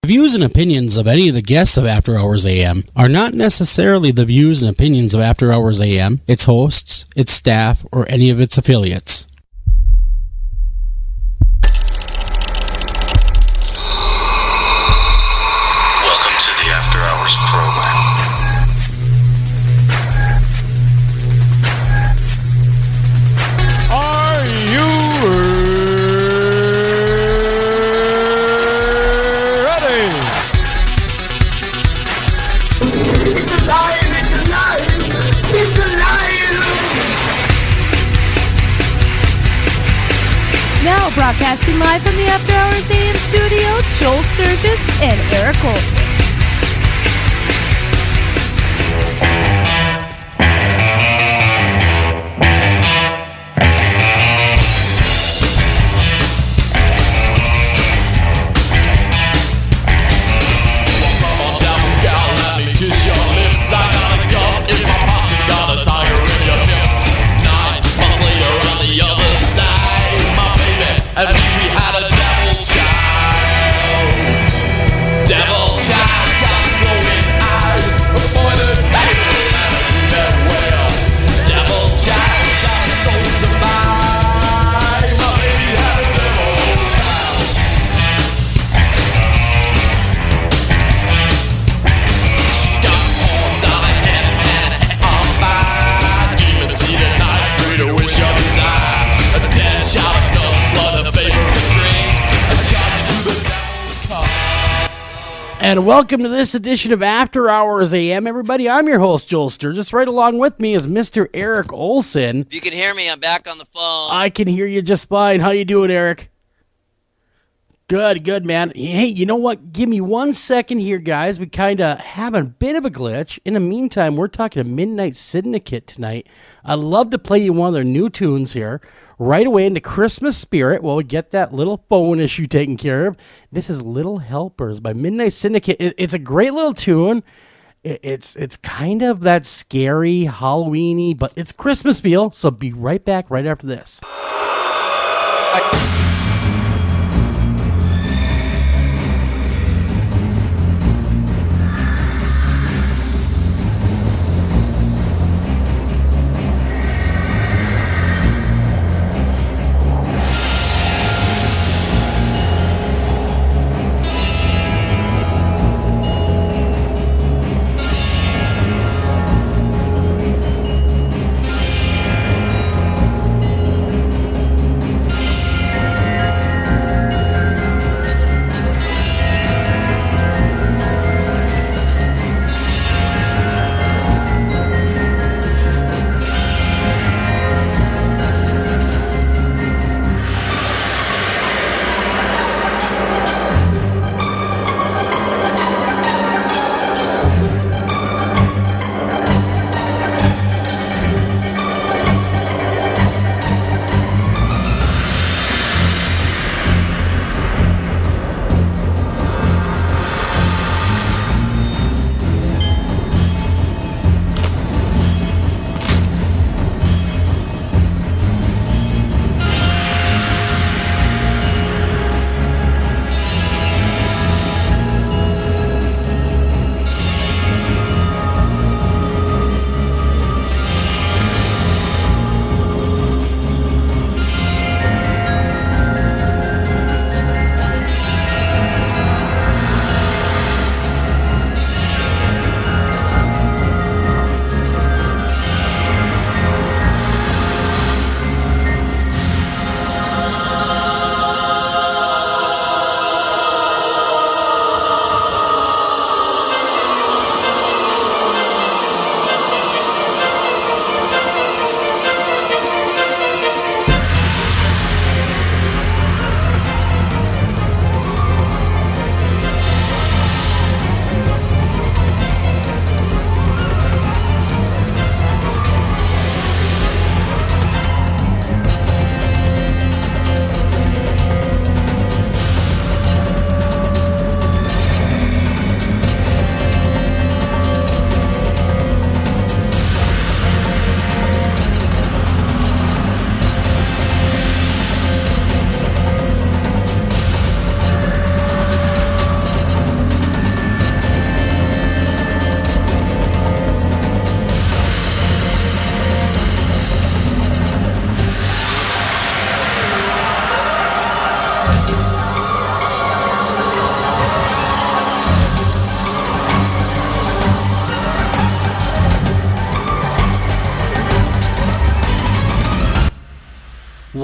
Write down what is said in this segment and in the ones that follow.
views and opinions of any of the guests of After Hours AM are not necessarily the views and opinions of After Hours AM, its hosts, its staff, or any of its affiliates. Welcome to the After Hours program. Are you ready? It's alive! It's alive! It's alive! Now broadcasting live from the After Hours AM studio, Joel Sturgis and Eric Olson. And we had a devil child. Devil child got glowing eyes. Appointed and a well. Devil child got sold to buy. My baby had a devil child. She got horns on her head and a head on fire. Demon seed at night, grew to wish of his eye. A dead shot of guns, blood, a vapor, a drink. A charge to the devil's cause. And welcome to this edition of After Hours AM. Everybody, I'm your host, Joel Sturgis. Right along with me is Mr. Eric Olson. If you can hear me, I'm back on the phone. I can hear you just fine. How you doing, Eric? Good, man. Hey, you know what? Give me 1 second here, guys. We kind of have a bit of a glitch. In the meantime, we're talking to Midnight Syndicate tonight. I'd love to play you one of their new tunes here. Right away into Christmas spirit, while we get that little phone issue taken care of. This is Little Helpers by Midnight Syndicate. It's a great little tune. It's kind of that scary, Halloween-y, but it's Christmas feel. So be right back right after this.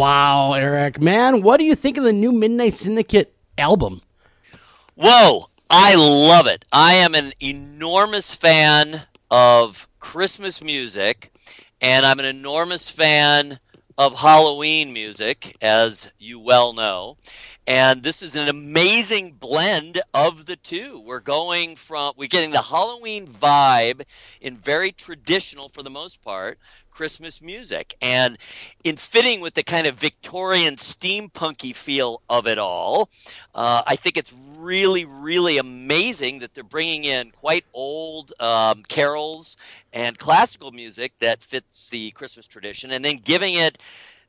Wow, Eric, man, what do you think of the new Midnight Syndicate album? Whoa, I love it. I am an enormous fan of Christmas music, and I'm an enormous fan of Halloween music, as you well know. And this is an amazing blend of the two. We're getting the Halloween vibe in very traditional, for the most part, Christmas music. And in fitting with the kind of Victorian steampunky feel of it all, I think it's really, really amazing that they're bringing in quite old carols and classical music that fits the Christmas tradition, and then giving it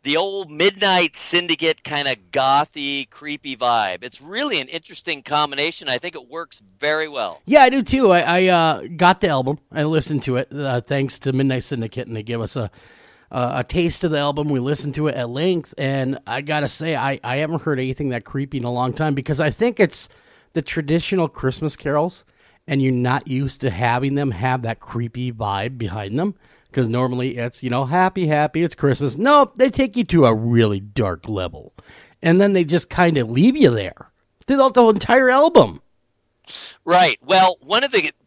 the old Midnight Syndicate kind of gothy, creepy vibe. It's really an interesting combination. I think it works very well. Yeah, I do too. I got the album. I listened to it thanks to Midnight Syndicate, and they gave us a taste of the album. We listened to it at length, and I gotta say, I haven't heard anything that creepy in a long time, because I think it's the traditional Christmas carols, and you're not used to having them have that creepy vibe behind them. Because normally it's, happy, it's Christmas. No, they take you to a really dark level. And then they just kind of leave you there throughout the entire album. Right. Well,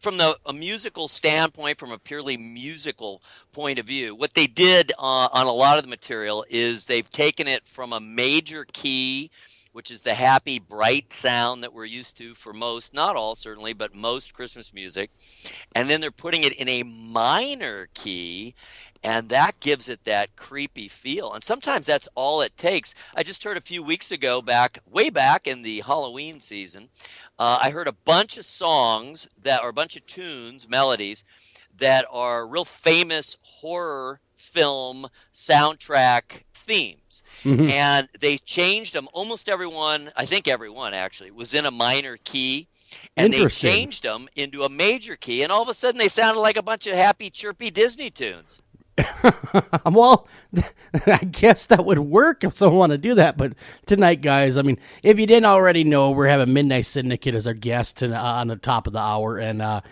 from a musical standpoint, from a purely musical point of view, what they did on a lot of the material is they've taken it from a major key, which is the happy, bright sound that we're used to for most, not all certainly, but most Christmas music. And then they're putting it in a minor key, and that gives it that creepy feel. And sometimes that's all it takes. I just heard a few weeks ago, way back in the Halloween season, I heard a bunch of songs or a bunch of tunes, melodies, that are real famous horror film soundtrack themes. Mm-hmm. And they changed them. Almost everyone, I think everyone actually, was in a minor key. And they changed them into a major key. And all of a sudden they sounded like a bunch of happy, chirpy Disney tunes. Well, I guess that would work if someone wanted to do that. But tonight, guys, I mean, if you didn't already know, we're having Midnight Syndicate as our guest on the top of the hour. And,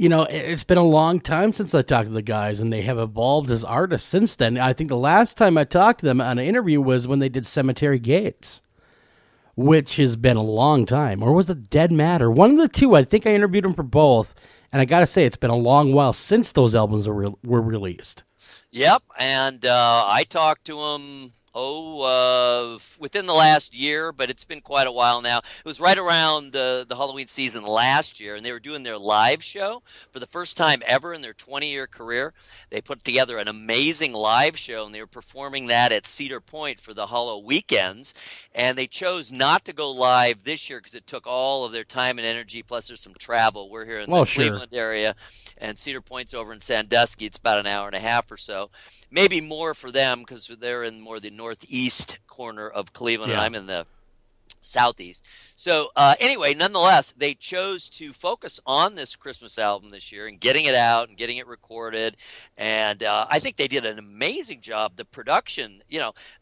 it's been a long time since I talked to the guys, and they have evolved as artists since then. I think the last time I talked to them on an interview was when they did Cemetery Gates, which has been a long time. Or was it Dead Matter? One of the two. I think I interviewed them for both. And I got to say, it's been a long while since those albums were released. Yep, and I talked to them, within the last year, but it's been quite a while now. It was right around the Halloween season last year, and they were doing their live show for the first time ever in their 20-year career. They put together an amazing live show, and they were performing that at Cedar Point for the Hollow Weekends, and they chose not to go live this year because it took all of their time and energy, plus there's some travel. We're here in the Cleveland area, and Cedar Point's over in Sandusky. It's about an hour and a half or so. Maybe more for them because they're in more the northeast corner of Cleveland, and I'm in the southeast. So anyway, nonetheless, they chose to focus on this Christmas album this year and getting it out and getting it recorded. And I think they did an amazing job. The production,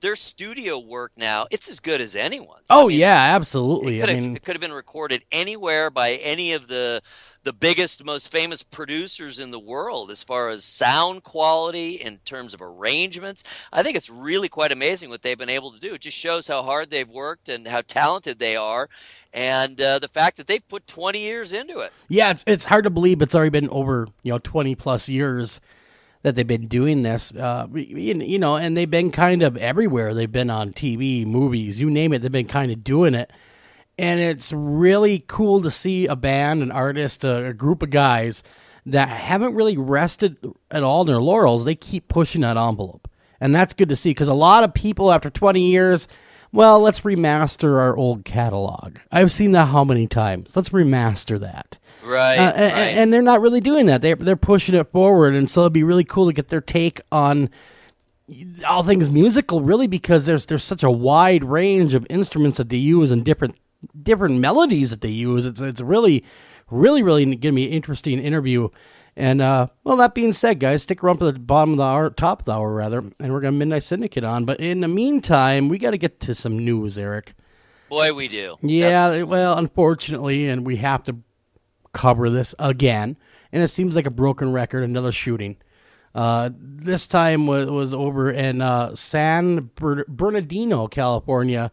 their studio work now, it's as good as anyone's. Oh, yeah, absolutely. It could have been recorded anywhere by any of the biggest, most famous producers in the world as far as sound quality, in terms of arrangements. I think it's really quite amazing what they've been able to do. It just shows how hard they've worked and how talented they are, and the fact that they've put 20 years into it. Yeah, it's hard to believe it's already been over 20 plus years that they've been doing this, and they've been kind of everywhere. They've been on TV, movies, you name it, they've been kind of doing it. And it's really cool to see a band, an artist, a group of guys that haven't really rested at all in their laurels. They keep pushing that envelope. And that's good to see, because a lot of people after 20 years, well, let's remaster our old catalog. I've seen that how many times? Let's remaster that. Right, right. And they're not really doing that. They're pushing it forward, and so it'd be really cool to get their take on all things musical, really, because there's such a wide range of instruments that they use and different melodies that they use. It's really, really, really going to be an interesting interview. And, that being said, guys, stick around for the bottom of the hour, top of the hour, rather, and we're going to Midnight Syndicate on. But in the meantime, we got to get to some news, Eric. Boy, we do. Yeah, well, unfortunately, and we have to cover this again. And it seems like a broken record, another shooting. This time was over in San Bernardino, California,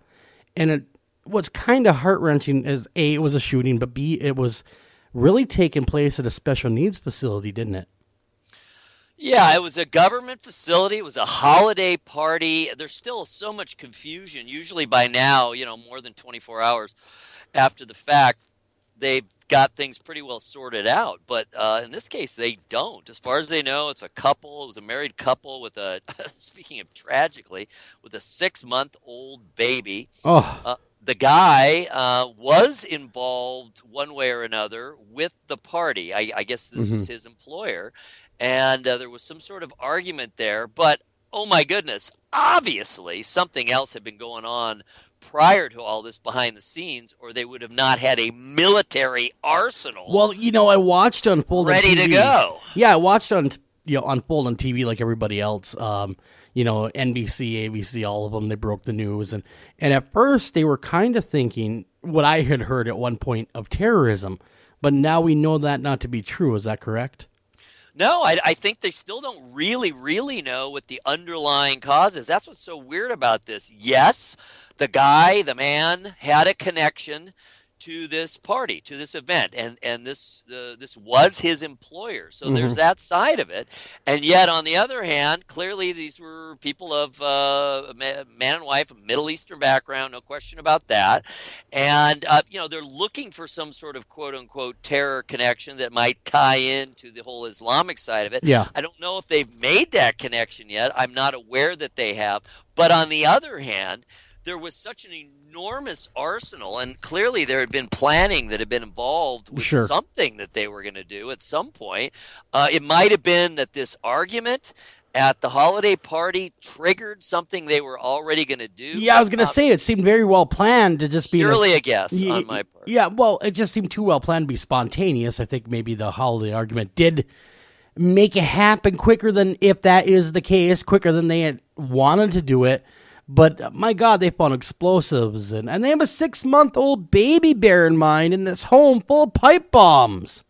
and it was kind of heart-wrenching as A, it was a shooting, but B, it was really taking place at a special needs facility, didn't it? Yeah, it was a government facility. It was a holiday party. There's still so much confusion. Usually by now, more than 24 hours after the fact, they've got things pretty well sorted out. But in this case, they don't. As far as they know, it's a couple. It was a married couple with a, speaking of tragically, with a 6-month-old baby. Oh. The guy was involved one way or another with the party. I guess this was his employer. And there was some sort of argument there. But, oh my goodness, obviously something else had been going on prior to all this behind the scenes, or they would have not had a military arsenal. Well, I watched unfold ready on TV. To go. Yeah, I watched unfold on TV like everybody else. NBC, ABC, all of them. They broke the news, and at first they were kind of thinking what I had heard at one point of terrorism, but now we know that not to be true. Is that correct? No, I think they still don't really know what the underlying cause is. That's what's so weird about this. Yes, the man had a connection to this party, to this event, and this was his employer. So there's that side of it. And yet, on the other hand, clearly these were people of man and wife, a Middle Eastern background, no question about that. And they're looking for some sort of quote unquote terror connection that might tie into the whole Islamic side of it. Yeah. I don't know if they've made that connection yet. I'm not aware that they have. But on the other hand, there was such an enormous arsenal, and clearly there had been planning that had been involved with something that they were going to do at some point. It might have been that this argument at the holiday party triggered something they were already going to do. Yeah, I was going to say it seemed very well planned to just be purely a guess on my part. Yeah, well, it just seemed too well planned to be spontaneous. I think maybe the holiday argument did make it happen quicker than, if that is the case, quicker than they had wanted to do it. But my God, they found explosives, and they have a 6-month-old baby, bear in mind, in this home full of pipe bombs.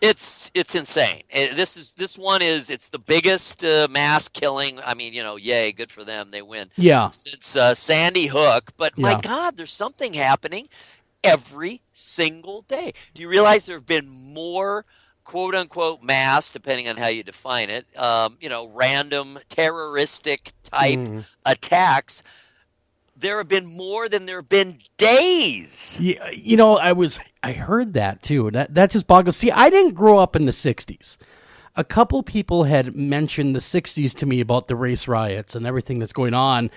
It's insane. This one is the biggest mass killing. I mean, yay, good for them, they win. Yeah, since Sandy Hook. But my God, there's something happening every single day. Do you realize there have been more quote unquote mass, depending on how you define it, random terroristic type attacks? There have been more than there have been days. Yeah, I heard that too. That just boggles. See, I didn't grow up in the 60s. A couple people had mentioned the 60s to me about the race riots and everything that's going on.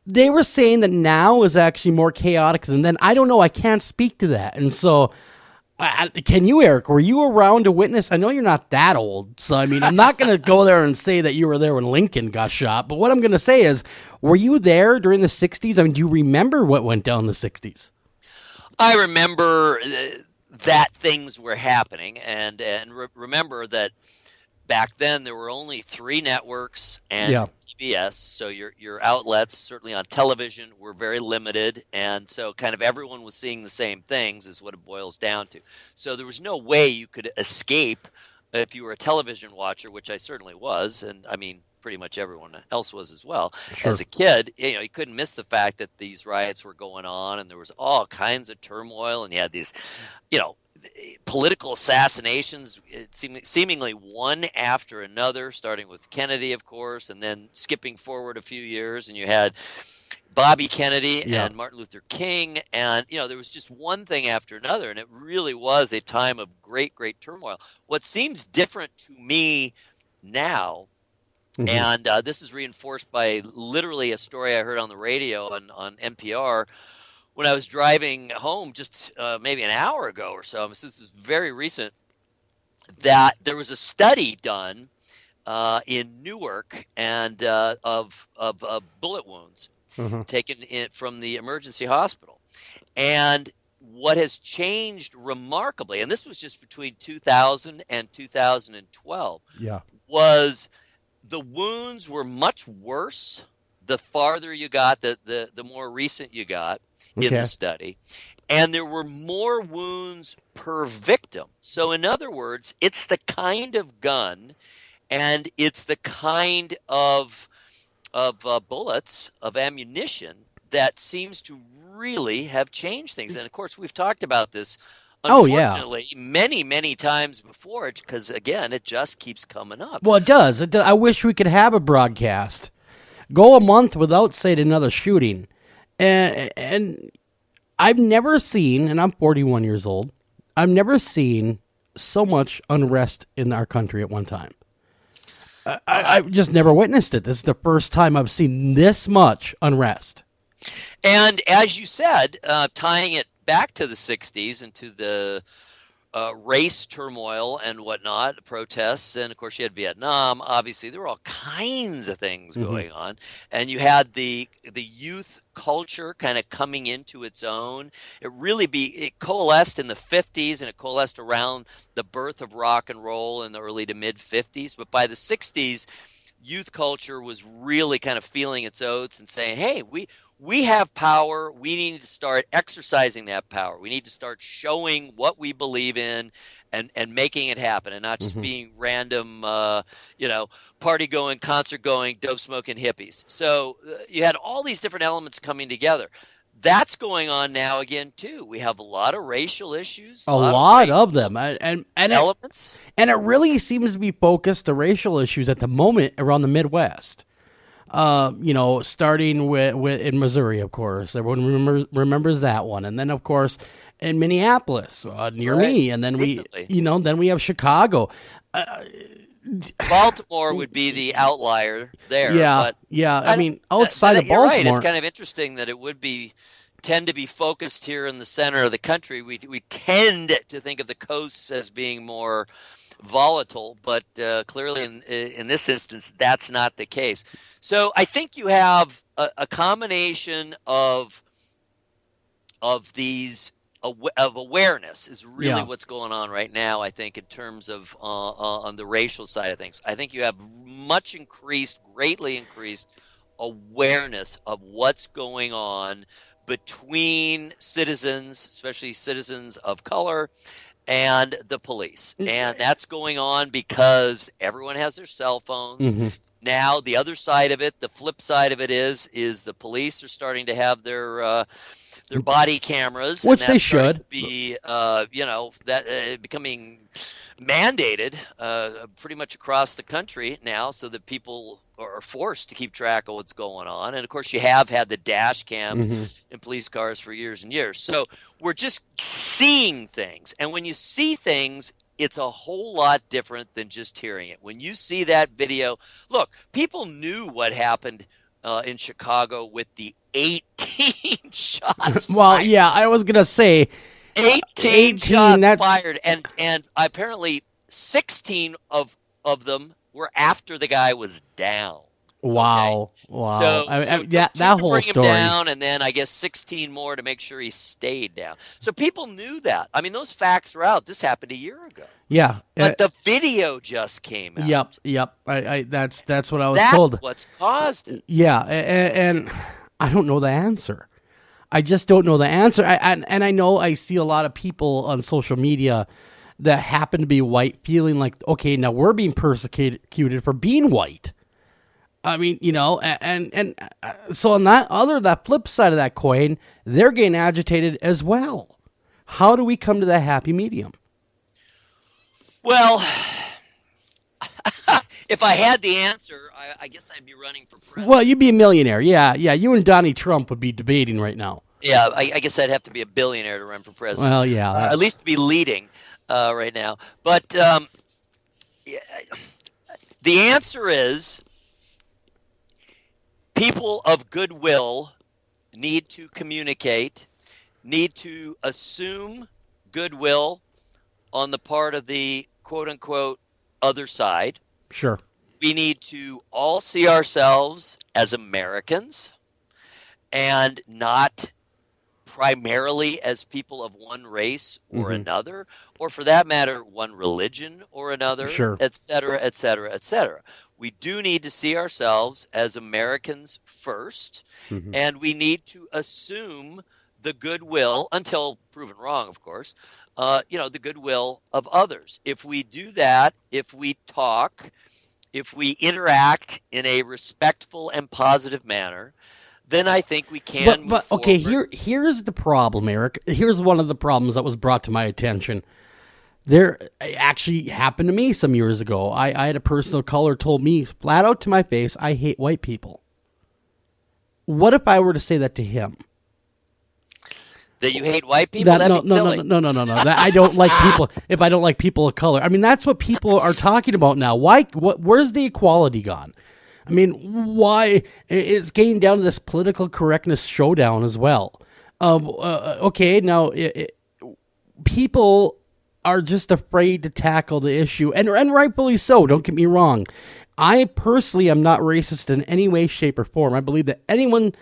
They were saying that now is actually more chaotic than then. I don't know. I can't speak to that. And so, can you, Eric? Were you around to witness? I know you're not that old, so I mean, I'm not going to go there and say that you were there when Lincoln got shot. But what I'm going to say is, were you there during the 60s? I mean, do you remember what went down in the 60s? I remember that things were happening, and remember that back then there were only 3 networks and PBS, so your outlets, certainly on television, were very limited, and so kind of everyone was seeing the same things is what it boils down to. So there was no way you could escape if you were a television watcher, which I certainly was, and I mean pretty much everyone else was as well. Sure. As a kid, you couldn't miss the fact that these riots were going on, and there was all kinds of turmoil, and you had these, political assassinations, seemingly one after another, starting with Kennedy, of course, and then skipping forward a few years, and you had Bobby Kennedy and Martin Luther King, and there was just one thing after another, and it really was a time of great, great turmoil. What seems different to me now, and this is reinforced by literally a story I heard on the radio on NPR when I was driving home just maybe an hour ago or so. This is very recent, that there was a study done in Newark and of bullet wounds taken from the emergency hospital. And what has changed remarkably, and this was just between 2000 and 2012, was the wounds were much worse the farther you got, the more recent you got in the study. And there were more wounds per victim. So in other words, it's the kind of gun and it's the kind of bullets, of ammunition that seems to really have changed things. And of course, we've talked about this, Oh, yeah. unfortunately, many, many times before, because again, it just keeps coming up. Well, it does. I wish we could have a broadcast. Go a month without, say, another shooting. And I've never seen, and I'm 41 years old, I've never seen so much unrest in our country at one time. I've just never witnessed it. This is the first time I've seen this much unrest. And as you said, tying it back to the 60s and to the race turmoil and whatnot, protests, and of course you had Vietnam. Obviously, there were all kinds of things going on, and you had the youth culture kind of coming into its own. It coalesced in the 50s, and it coalesced around the birth of rock and roll in the early to mid 50s. But by the 60s, youth culture was really kind of feeling its oats and saying, "Hey, we have power. We need to start exercising that power. We need to start showing what we believe in and making it happen, and not just being random, party going, concert going, dope smoking hippies." So you had all these different elements coming together. That's going on now again too. We have a lot of racial issues, A lot racial of them, and elements. it really seems to be focused, the racial issues at the moment, around the Midwest. Starting with in Missouri, of course, everyone remembers that one, and then of course in Minneapolis, near me, and then Recently. then we have Chicago. Baltimore would be the outlier there. Yeah, but yeah. I mean, outside of you're Baltimore, right. It's kind of interesting that it would tend to be focused here in the center of the country. We tend to think of the coasts as being more volatile, but clearly in this instance, that's not the case. So I think you have a combination of these of awareness is really what's going on right now. I think in terms of on the racial side of things, I think you have greatly increased awareness of what's going on between citizens, especially citizens of color, and the police. And that's going on because everyone has their cell phones. Now, the other side of it, the flip side of it is the police are starting to have their body cameras, which and they that's starting should to be, becoming mandated pretty much across the country now, so that people are forced to keep track of what's going on. And of course, you have had the dash cams in police cars for years and years. So we're just seeing things, and when you see things, it's a whole lot different than just hearing it. When you see that video, look, people knew what happened in Chicago with the 18 shots. Well, fired. yeah, I was gonna say 18 shots that's- fired, and apparently 16 of them were after the guy was down. Wow, Okay? wow. So, that to whole bring story. him down, and then I guess 16 more to make sure he stayed down. So people knew that. I mean, those facts are out. This happened a year ago. Yeah, But the video just came out. Yep. That's what I was That's told. what's caused it. Yeah, and I don't know the answer. I just don't know the answer. And I know I see a lot of people on social media that happen to be white feeling like, okay, now we're being persecuted for being white. I mean, and so on that flip side of that coin, they're getting agitated as well. How do we come to that happy medium? Well, if I had the answer, I guess I'd be running for president. Well, you'd be a millionaire. Yeah. You and Donnie Trump would be debating right now. Yeah, I guess I'd have to be a billionaire to run for president. Well, yeah. At least to be leading right now. But the answer is people of goodwill need to communicate, need to assume goodwill on the part of the quote-unquote other side. Sure. We need to all see ourselves as Americans and not primarily as people of one race or another, or for that matter, one religion or another, Sure. et cetera, et cetera, et cetera. We do need to see ourselves as Americans first, and we need to assume the goodwill, until proven wrong, of course, the goodwill of others. If we do that, if we talk if we interact in a respectful and positive manner, then I think we can move okay, forward. here's the problem, Eric. Here's one of the problems that was brought to my attention. There it actually happened to me some years ago. I had a person of color told me flat out to my face, I hate white people. What if I were to say that to him? That you hate white people? That'd be silly. No. That I don't like people. If I don't like people of color, I mean that's what people are talking about now. Why? Where's the equality gone? I mean, why? It's getting down to this political correctness showdown as well. Okay, now people are just afraid to tackle the issue, and rightfully so. Don't get me wrong. I personally am not racist in any way, shape, or form. I believe that everyone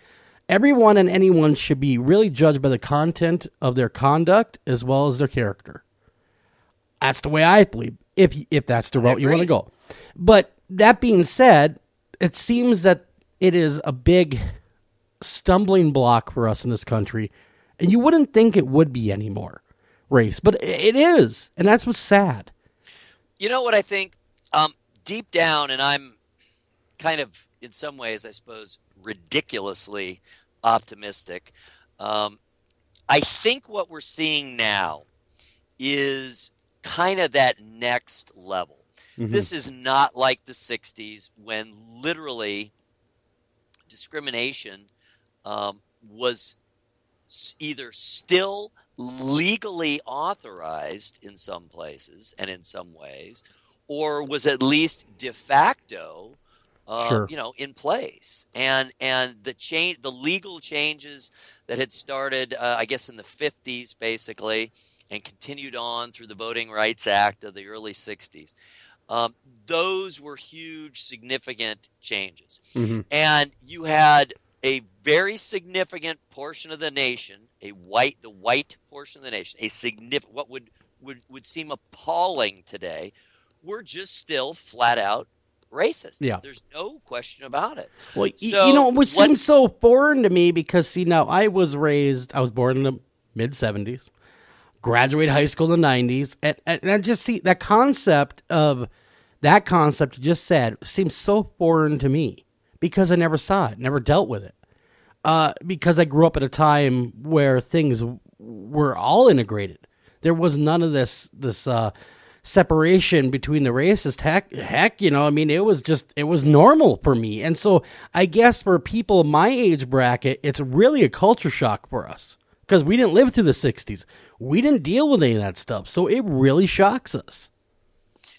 and anyone should be really judged by the content of their conduct as well as their character. That's the way I believe, if that's the route you want to go. But that being said, it seems that it is a big stumbling block for us in this country, and you wouldn't think it would be anymore, race, but it is, and that's what's sad. You know what I think? Deep down, and I'm kind of, in some ways, I suppose, ridiculously optimistic. I think what we're seeing now is kind of that next level. Mm-hmm. This is not like the 60s when literally discrimination was either still legally authorized in some places and in some ways, or was at least de facto in place. And the legal changes that had started, I guess, in the 50s, basically, and continued on through the Voting Rights Act of the early 60s. Those were huge, significant changes. Mm-hmm. And you had a very significant portion of the nation, the white portion of the nation, what would seem appalling today, were just still flat out racist. Yeah. There's no question about it. Well, which seems so foreign to me because, now I was born in the mid-70s, graduated high school in the 90s, and I just see that concept you just said seems so foreign to me because I never saw it, never dealt with it. Because I grew up at a time where things were all integrated. There was none of this separation between the races. Heck, it was normal for me. And so I guess for people my age bracket, it's really a culture shock for us because we didn't live through the 60s. We didn't deal with any of that stuff. So it really shocks us.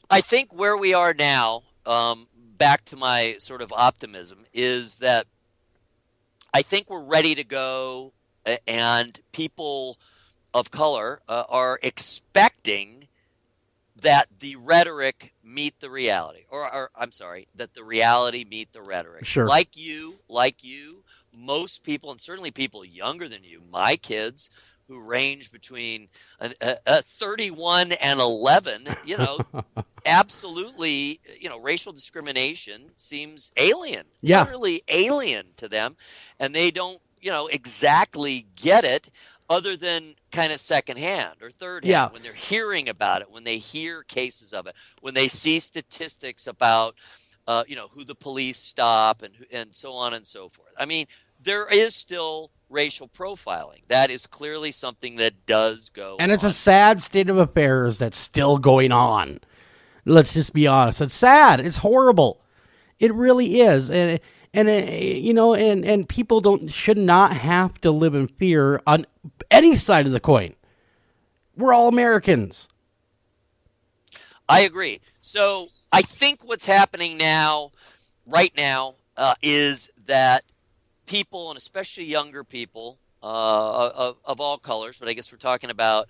I think where we are now, back to my sort of optimism, is that I think we're ready to go, and people of color are expecting that the rhetoric meet the reality, or I'm sorry, that the reality meet the rhetoric. Sure. Like you, most people, and certainly people younger than you, my kids, who range between 31 and 11, absolutely, racial discrimination seems alien, utterly alien to them, and they don't, exactly get it other than kind of secondhand or third-hand when they're hearing about it, when they hear cases of it, when they see statistics about, who the police stop and so on and so forth. I mean, there is still racial profiling. That is clearly something that does go on. And it's a sad state of affairs that's still going on. Let's just be honest. It's sad. It's horrible. It really is. And people should not have to live in fear on any side of the coin. We're all Americans. I agree. So I think what's happening right now, is that people, and especially younger people of all colors, but I guess we're talking about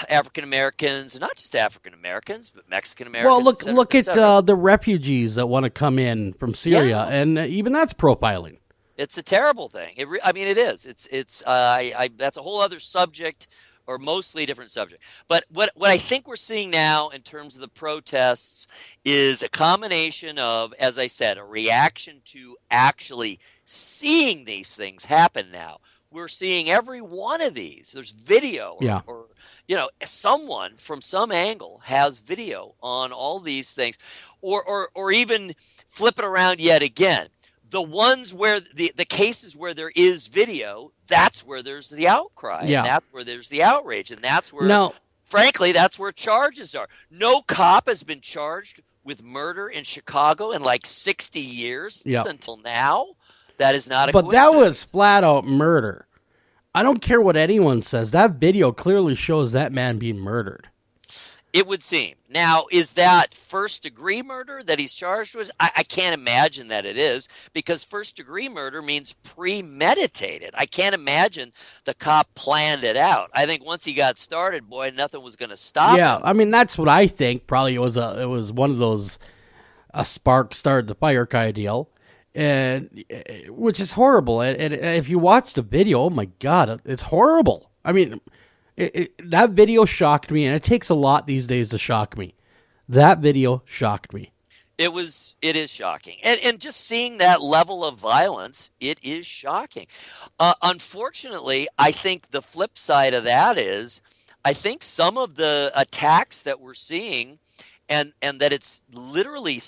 African Americans, and not just African Americans, but Mexican Americans. Well, look at the refugees that want to come in from Syria, and even that's profiling. It's a terrible thing. It is. It's that's a whole other subject, or mostly different subject. But what I think we're seeing now in terms of the protests is a combination of, as I said, a reaction to actually seeing these things happen now. We're seeing every one of these. There's video or someone from some angle has video on all these things, or even flip it around yet again. The ones where the cases where there is video, that's where there's the outcry. Yeah. And that's where there's the outrage. And that's where, frankly, that's where charges are. No cop has been charged with murder in Chicago in like 60 years until now. That is not a But that coincidence. was flat out murder. I don't care what anyone says. That video clearly shows that man being murdered. It would seem. Now, is that first-degree murder that he's charged with? I can't imagine that it is, because first-degree murder means premeditated. I can't imagine the cop planned it out. I think once he got started, boy, nothing was going to stop him. I mean, that's what I think. Probably it was one of those a spark started the fire kind of deal, and which is horrible. And if you watch the video, oh my God, it's horrible. I mean, that video shocked me, and it takes a lot these days to shock me. That video shocked me. It is shocking. And just seeing that level of violence, it is shocking. Unfortunately, I think the flip side of that is, I think some of the attacks that we're seeing, and that it's literally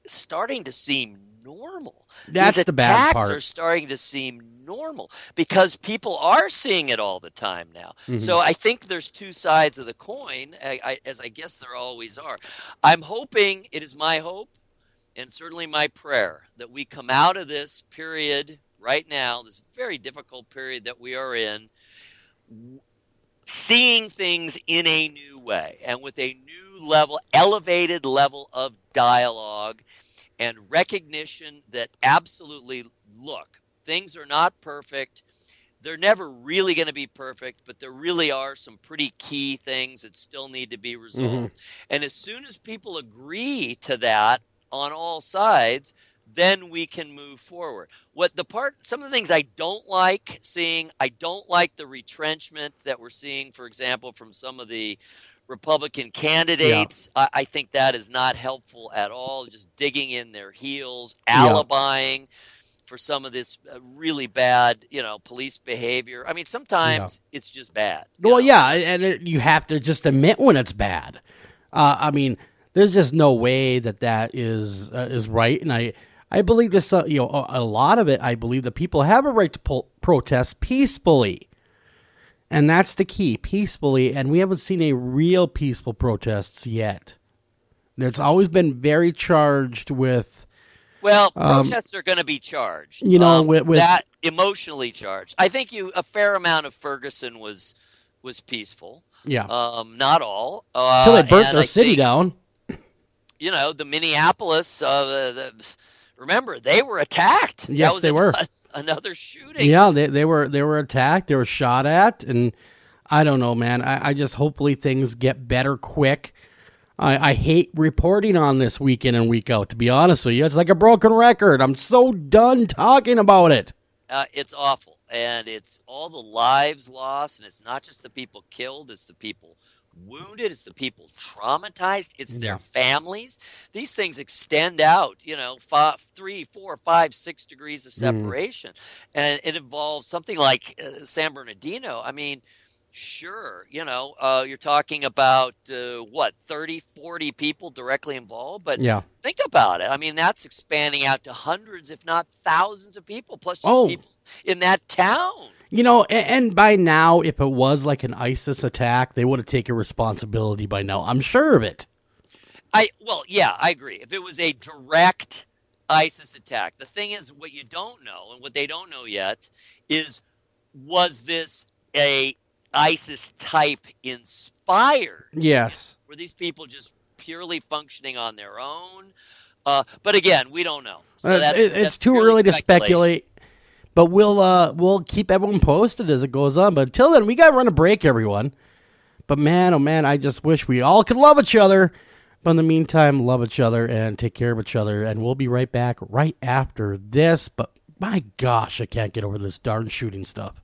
starting to seem normal. That's the bad attacks part. are starting to seem normal because people are seeing it all the time now. Mm-hmm. So I think there's two sides of the coin, as I guess there always are. I'm hoping, it is my hope and certainly my prayer, that we come out of this period right now, this very difficult period that we are in, seeing things in a new way and with a new level, elevated level of dialogue and recognition that absolutely, look, things are not perfect. They're never really going to be perfect, but there really are some pretty key things that still need to be resolved. Mm-hmm. And as soon as people agree to that on all sides, then we can move forward. Some of the things I don't like seeing, I don't like the retrenchment that we're seeing, for example, from some of the Republican candidates. Yeah. I think that is not helpful at all. Just digging in their heels, alibying for some of this really bad, police behavior. I mean, sometimes it's just bad. Well, and you have to just admit when it's bad. I mean, there's just no way that is right, and I believe this. A lot of it. I believe that people have a right to protest peacefully. And that's the key, peacefully, and we haven't seen a real peaceful protests yet. It's always been very charged with... Well, protests are going to be charged. With that emotionally charged. I think a fair amount of Ferguson was peaceful. Yeah. Not all. Until they burnt their city down. The Minneapolis, remember, they were attacked. Yes, they were. Another shooting. Yeah, they were attacked. They were shot at, and I don't know, man. I just hopefully things get better quick. I hate reporting on this week in and week out, to be honest with you. It's like a broken record. I'm so done talking about it. It's awful, and it's all the lives lost, and it's not just the people killed, it's the people wounded, it's the people traumatized, it's their families. These things extend out, 3, 4, 5, 6 degrees of separation. And it involves something like San Bernardino. I mean, sure, you're talking about 30, 40 people directly involved, but think about it. I mean, that's expanding out to hundreds, if not thousands of people, plus just people in that town. And by now, if it was like an ISIS attack, they would have taken responsibility by now. I'm sure of it. I agree. If it was a direct ISIS attack, the thing is, what you don't know, and what they don't know yet, is was this a ISIS type inspired? Yes. Were these people just purely functioning on their own? But again, we don't know. So it's too early to speculate. But we'll keep everyone posted as it goes on. But until then, we got to run a break, everyone. But man, oh man, I just wish we all could love each other. But in the meantime, love each other and take care of each other. And we'll be right back right after this. But my gosh, I can't get over this darn shooting stuff.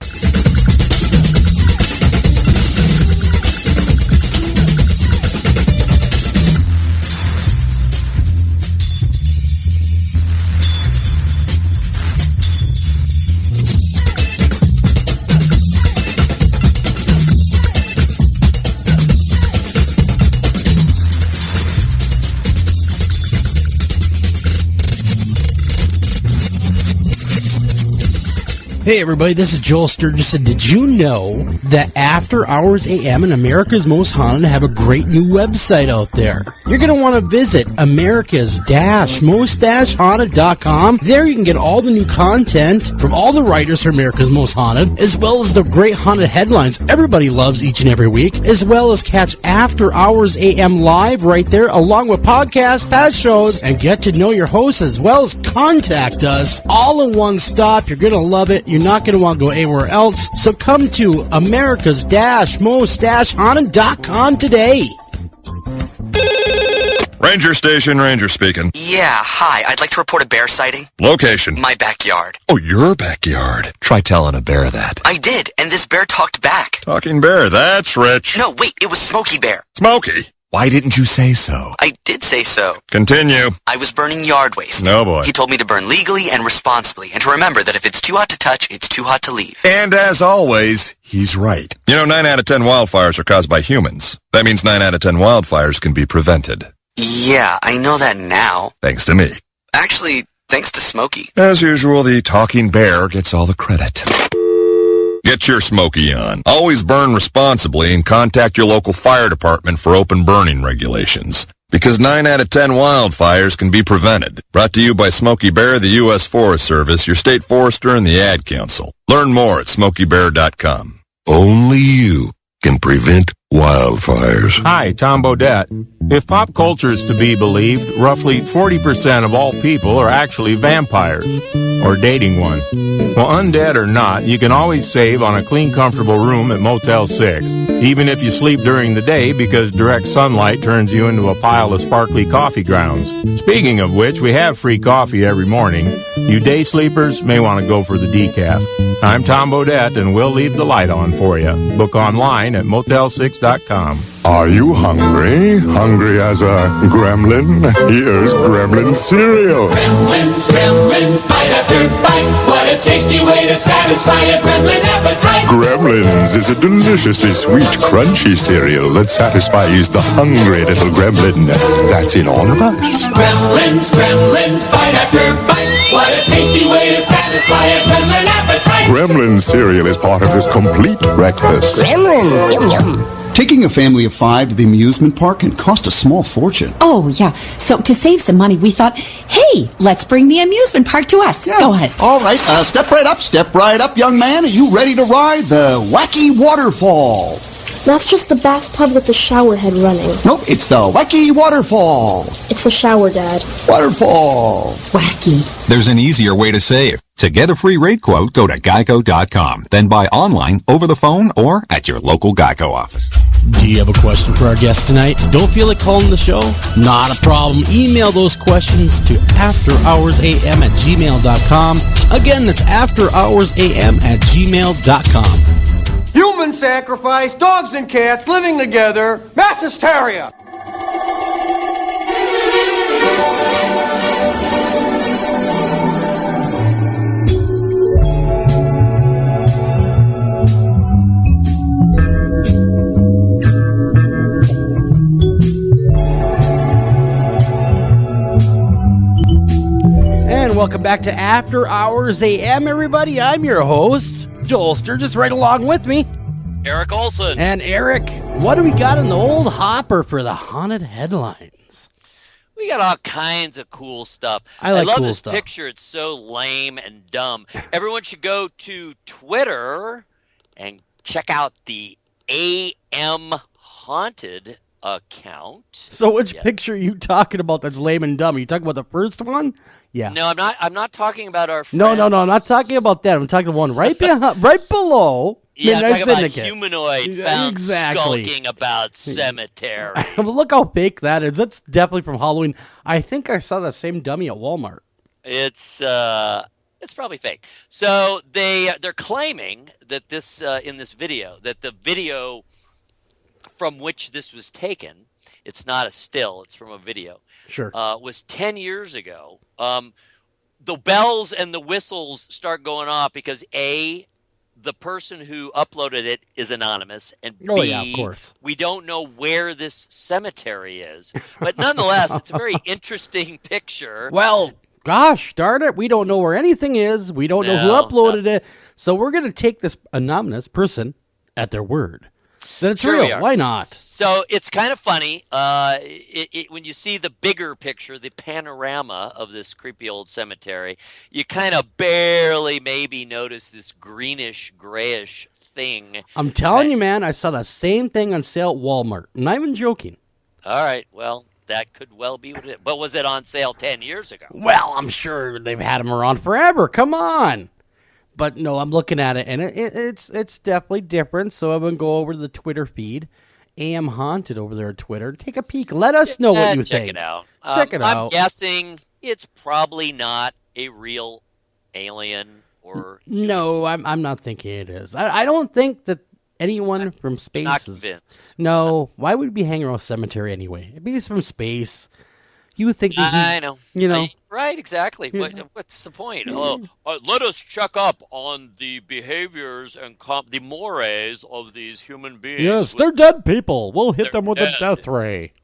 Hey everybody, this is Joel Sturgis, and did you know that After Hours AM and America's Most Haunted have a great new website out there? You're going to want to visit America's-Most-Haunted.com. There you can get all the new content from all the writers for America's Most Haunted, as well as the great haunted headlines everybody loves each and every week, as well as catch After Hours AM live right there, along with podcasts, past shows, and get to know your hosts, as well as contact us all in one stop. You're going to love it. You're not going to want to go anywhere else. So come to America's-Most-Haunted.com today. Ranger Station, Ranger speaking. Yeah, hi. I'd like to report a bear sighting. Location. My backyard. Oh, your backyard. Try telling a bear that. I did, and this bear talked back. Talking bear, that's rich. No, wait, it was Smokey Bear. Smokey? Why didn't you say so? I did say so. Continue. I was burning yard waste. No, boy. He told me to burn legally and responsibly, and to remember that if it's too hot to touch, it's too hot to leave. And as always, he's right. You know, 9 out of 10 wildfires are caused by humans. That means 9 out of 10 wildfires can be prevented. Yeah, I know that now. Thanks to me. Actually, thanks to Smokey. As usual, the talking bear gets all the credit. Get your Smokey on. Always burn responsibly and contact your local fire department for open burning regulations. Because 9 out of 10 wildfires can be prevented. Brought to you by Smokey Bear, the U.S. Forest Service, your state forester, and the Ad Council. Learn more at SmokeyBear.com. Only you can prevent wildfires. Hi, Tom Bodette. If pop culture is to be believed, roughly 40% of all people are actually vampires, or dating one. Well, undead or not, you can always save on a clean, comfortable room at Motel 6, even if you sleep during the day because direct sunlight turns you into a pile of sparkly coffee grounds. Speaking of which, we have free coffee every morning. You day sleepers may want to go for the decaf. I'm Tom Bodette, and we'll leave the light on for you. Book online at motel6.com. Are you hungry? Hungry as a gremlin? Here's gremlin cereal. Gremlins, gremlins, bite after bite. What a tasty way to satisfy a gremlin appetite. Gremlins is a deliciously sweet, crunchy cereal that satisfies the hungry little gremlin that's in all of us. Gremlins, gremlins, bite after bite. What a tasty way to satisfy a gremlin appetite. Gremlin cereal is part of this complete breakfast. Gremlin, yum yum. Taking a family of 5 to the amusement park can cost a small fortune. Oh, yeah. So to save some money, we thought, hey, let's bring the amusement park to us. Yeah. Go ahead. All right. Step right up, young man. Are you ready to ride the Wacky Waterfall? That's just the bathtub with the shower head running. Nope, it's the Wacky Waterfall. It's the shower, Dad. Waterfall. Wacky. There's an easier way to save. To get a free rate quote, go to geico.com. Then buy online, over the phone, or at your local Geico office. Do you have a question for our guest tonight? Don't feel like calling the show? Not a problem. Email those questions to afterhoursam@gmail.com. Again, that's afterhoursam@gmail.com. Human sacrifice, dogs and cats living together, mass hysteria. And welcome back to After Hours AM, everybody. I'm your host, Joel Sturgis, right along with me, Eric Olson. And Eric, what do we got in the old hopper for the haunted headlines? We got all kinds of cool stuff. I love cool this stuff. Picture. It's so lame and dumb. Everyone should go to Twitter and check out the AM Haunted account. So which picture are you talking about that's lame and dumb? Are you talking about the first one? Yeah. No, I'm not talking about our friends. No, I'm not talking about that. I'm talking about one right behind, right below. Yeah, I'm talking Syndicate. about humanoid found skulking about cemetery. Look how fake that is. That's definitely from Halloween. I think I saw that same dummy at Walmart. It's probably fake. So they're claiming that this in this video, that the video from which this was taken, it's not a still, it's from a video. Sure. Was 10 years ago. The bells and the whistles start going off because A, the person who uploaded it is anonymous, and B, oh, yeah, of course. We don't know where this cemetery is. But nonetheless, it's a very interesting picture. Well, gosh darn it, we don't know where anything is. We don't know who uploaded it. So we're going to take this anonymous person at their word. That it's Sure we real. are. Why not? So it's kind of funny when you see the bigger picture, the panorama of this creepy old cemetery, you kind of barely maybe notice this greenish, grayish thing. I'm telling you, man, I saw the same thing on sale at Walmart. I'm not even joking. All right, well, that could well be what it is. But was it on sale 10 years ago? Well, I'm sure they've had them around forever. Come on. But no, I'm looking at it, and it's definitely different. So I'm going to go over to the Twitter feed, AM Haunted over there at Twitter. Take a peek. Let us know what you think. Check it out. Check it out. I'm guessing it's probably not a real alien or... No, I'm not thinking it is. I don't think that anyone from space not is... convinced. No, why would we be hanging around a cemetery anyway? If he's from space, you would think that I know. You know. Right, exactly. What's the point? Let us check up on the behaviors and the mores of these human beings. Yes, they're dead people. We'll hit them with a dead. death ray.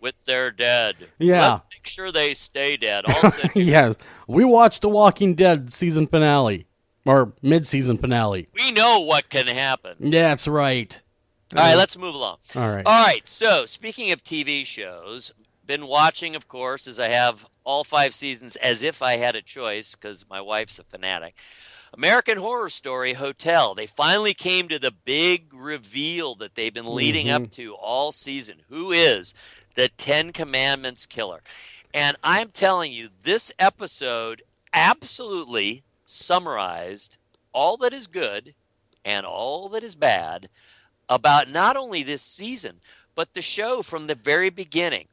With their dead. Yeah. Let's make sure they stay dead. Also, Yes, we watched The Walking Dead season finale. Or mid-season finale. we know what can happen. Yeah, that's right. All right, let's move along. All right. All right, so speaking of TV shows, been watching, of course, as I have all 5 seasons as if I had a choice because my wife's a fanatic. American Horror Story Hotel. They finally came to the big reveal that they've been leading up to all season. Who is the 10 Commandments killer? And I'm telling you, this episode absolutely summarized all that is good and all that is bad about not only this season, but the show from the very beginning.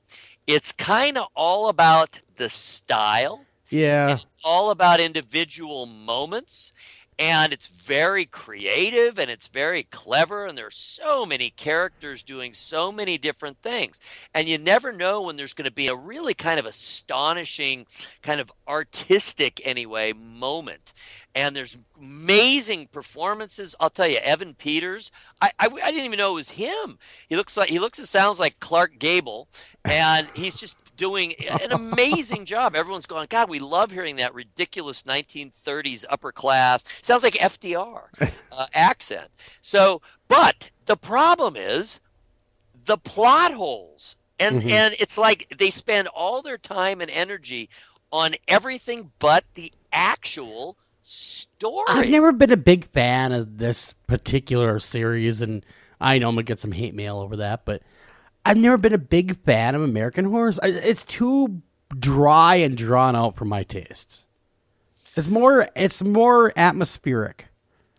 It's kind of all about the style. Yeah. It's all about individual moments. And it's very creative and it's very clever. And there's so many characters doing so many different things. And you never know when there's going to be a really kind of astonishing, kind of artistic anyway, moment. And there's amazing performances. I'll tell you, Evan Peters, I didn't even know it was him. He looks and sounds like Clark Gable. And he's just doing an amazing job. Everyone's going, God, we love hearing that ridiculous 1930s upper class. Sounds like FDR accent. So, but the problem is the plot holes. And it's like they spend all their time and energy on everything but the actual story. I've never been a big fan of this particular series, and I know I'm going to get some hate mail over that, but I've never been a big fan of American Horror. It's too dry and drawn out for my tastes. It's more atmospheric.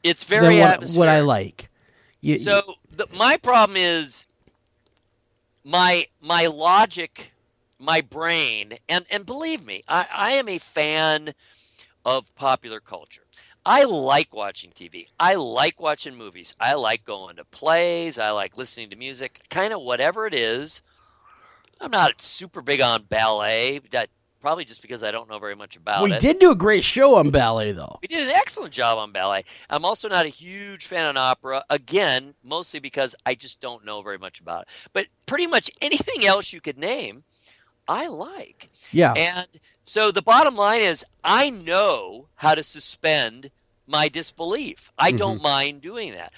It's very than atmospheric. what I like. My problem is my logic, my brain, and believe me, I am a fan of popular culture. I like watching TV. I like watching movies. I like going to plays. I like listening to music, kind of whatever it is. I'm not super big on ballet. That probably just because I don't know very much about it. We did do a great show on ballet, though. We did an excellent job on ballet. I'm also not a huge fan of opera, again, mostly because I just don't know very much about it. But pretty much anything else you could name, I like. Yeah. And so the bottom line is I know how to suspend my disbelief. I don't mind doing that.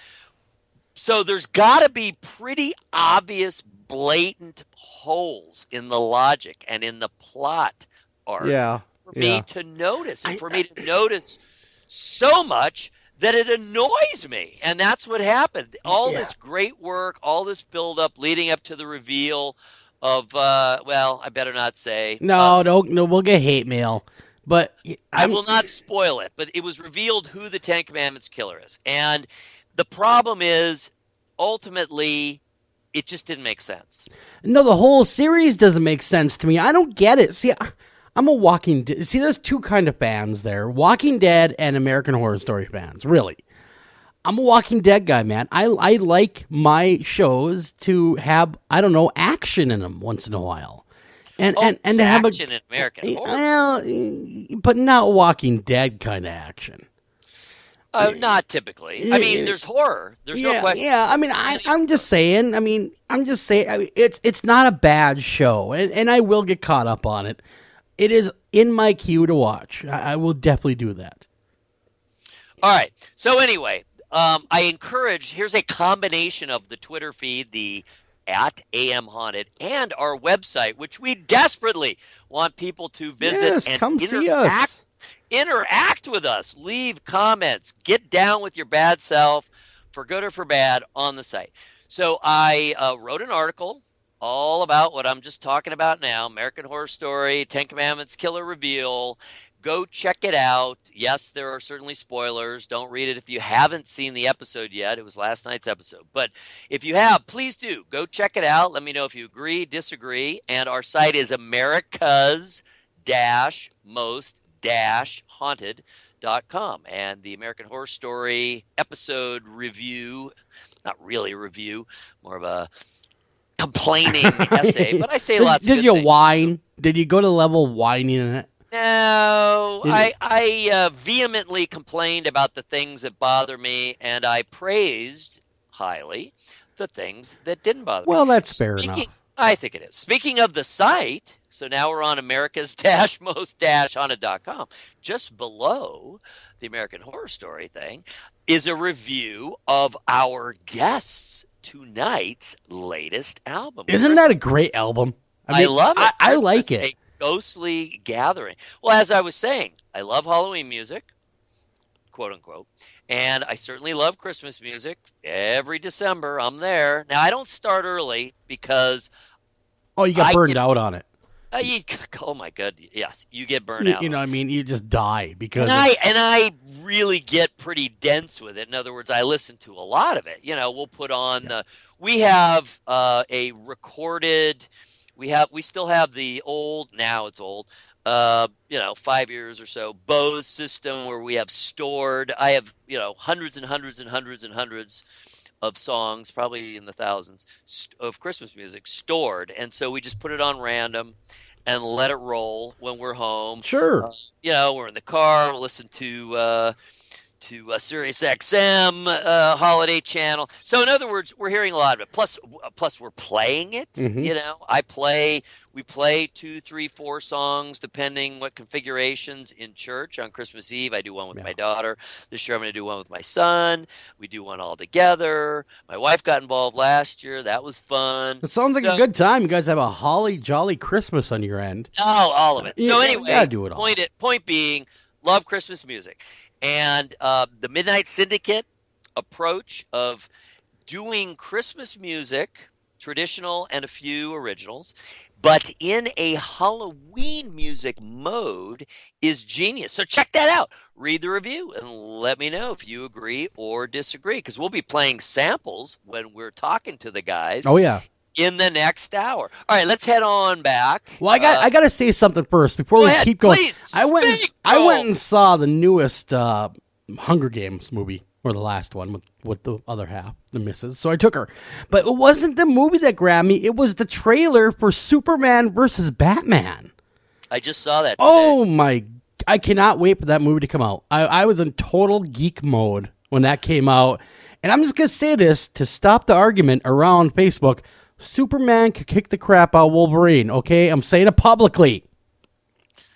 So there's got to be pretty obvious, blatant holes in the logic and in the plot arc for me to notice. And for me to notice so much that it annoys me. And that's what happened. All this great work, all this build-up leading up to the reveal of, I better not say. No, we'll get hate mail. But I will not spoil it. But it was revealed who the 10 Commandments killer is. And the problem is, ultimately, it just didn't make sense. No, the whole series doesn't make sense to me. I don't get it. See, I'm a Walking Dead. See, there's two kind of fans there. Walking Dead and American Horror Story fans, really. I'm a Walking Dead guy, man. I like my shows to have, action in them once in a while. And to have action in American Horror. Well, but not Walking Dead kind of action. Not typically. I mean, there's horror. There's no question. Yeah, I mean, I'm just saying. It's not a bad show, and I will get caught up on it. It is in my queue to watch. I will definitely do that. All right. So anyway, I encourage, here's a combination of the Twitter feed, the at AM Haunted, and our website, which we desperately want people to visit Yes, and come see us. interact with us. Leave comments. Get down with your bad self, for good or for bad, on the site. So I wrote an article all about what I'm just talking about now, American Horror Story, 10 Commandments Killer Reveal. Go check it out. Yes, there are certainly spoilers. Don't read it if you haven't seen the episode yet. It was last night's episode. But if you have, please do. Go check it out. Let me know if you agree, disagree. And our site is americas-most-haunted.com. And the American Horror Story episode review, not really a review, more of a complaining essay. But I say lots of good Did you things. whine? Did you go to the level of whining in it? No, I vehemently complained about the things that bother me, and I praised highly the things that didn't bother me. Well, that's fair enough. I think it is. Speaking of the site, so now we're on America's-most-haunted.com. Just below the American Horror Story thing is a review of our guests' tonight's latest album. Isn't that a great album? I love it. I like it. A ghostly gathering. Well, as I was saying, I love Halloween music, quote unquote, and I certainly love Christmas music. Every December, I'm there. Now, I don't start early because you got burned out on it. Oh my god, yes, you get burned out. You know, what I mean, you just die because. And I really get pretty dense with it. In other words, I listen to a lot of it. You know, we'll put on we have a recorded. We still have the old, now it's old, 5 years or so, Bose system where we have stored, I have, hundreds and hundreds and hundreds and hundreds of songs, probably in the thousands, of Christmas music stored. And so we just put it on random and let it roll when we're home. Sure. We're in the car, we'll listen to Sirius XM holiday channel. So in other words, we're hearing a lot of it. Plus we're playing it. Mm-hmm. We play 2, 3, 4 songs depending what configurations in church. On Christmas Eve, I do one with my daughter. This year I'm going to do one with my son. We do one all together. My wife got involved last year. That was fun. It sounds like a good time. You guys have a holly jolly Christmas on your end. Oh, all of it. So anyway, you gotta do it all. Point being, love Christmas music. And the Midnight Syndicate approach of doing Christmas music, traditional and a few originals, but in a Halloween music mode is genius. So check that out. Read the review and let me know if you agree or disagree, because we'll be playing samples when we're talking to the guys. Oh, yeah. In the next hour. All right, let's head on back. Well, I got to say something first before we keep going. Please, I went and saw the newest Hunger Games movie, or the last one with the other half, the missus. So I took her, but it wasn't the movie that grabbed me. It was the trailer for Superman versus Batman. I just saw that today. Oh my! I cannot wait for that movie to come out. I was in total geek mode when that came out, and I'm just gonna say this to stop the argument around Facebook. Superman could kick the crap out of Wolverine, okay? I'm saying it publicly.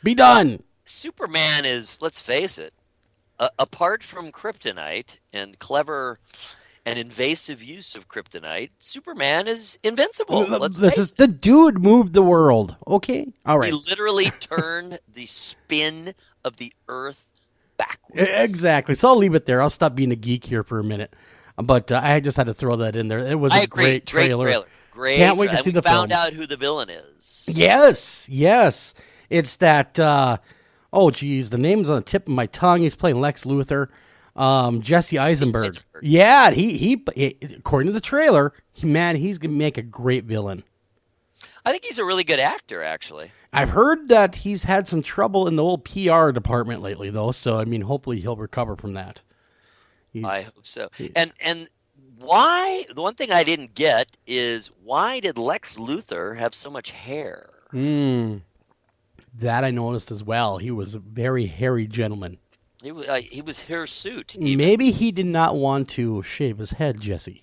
Be done. Superman is, let's face it, apart from kryptonite and clever and invasive use of kryptonite, Superman is invincible. The dude moved the world, okay? All right. He literally turned the spin of the earth backwards. Exactly. So I'll leave it there. I'll stop being a geek here for a minute. But I just had to throw that in there. It was a great trailer. Great. Can't wait to see the film. Found out who the villain is. Yes. It's that, the name's on the tip of my tongue. He's playing Lex Luthor. Jesse Eisenberg. Yeah, he according to the trailer, he's going to make a great villain. I think he's a really good actor, actually. I've heard that he's had some trouble in the old PR department lately, though, so, hopefully he'll recover from that. I hope so. And why, the one thing I didn't get is, why did Lex Luthor have so much hair? That I noticed as well. He was a very hairy gentleman. He was hirsute. Maybe he did not want to shave his head, Jesse.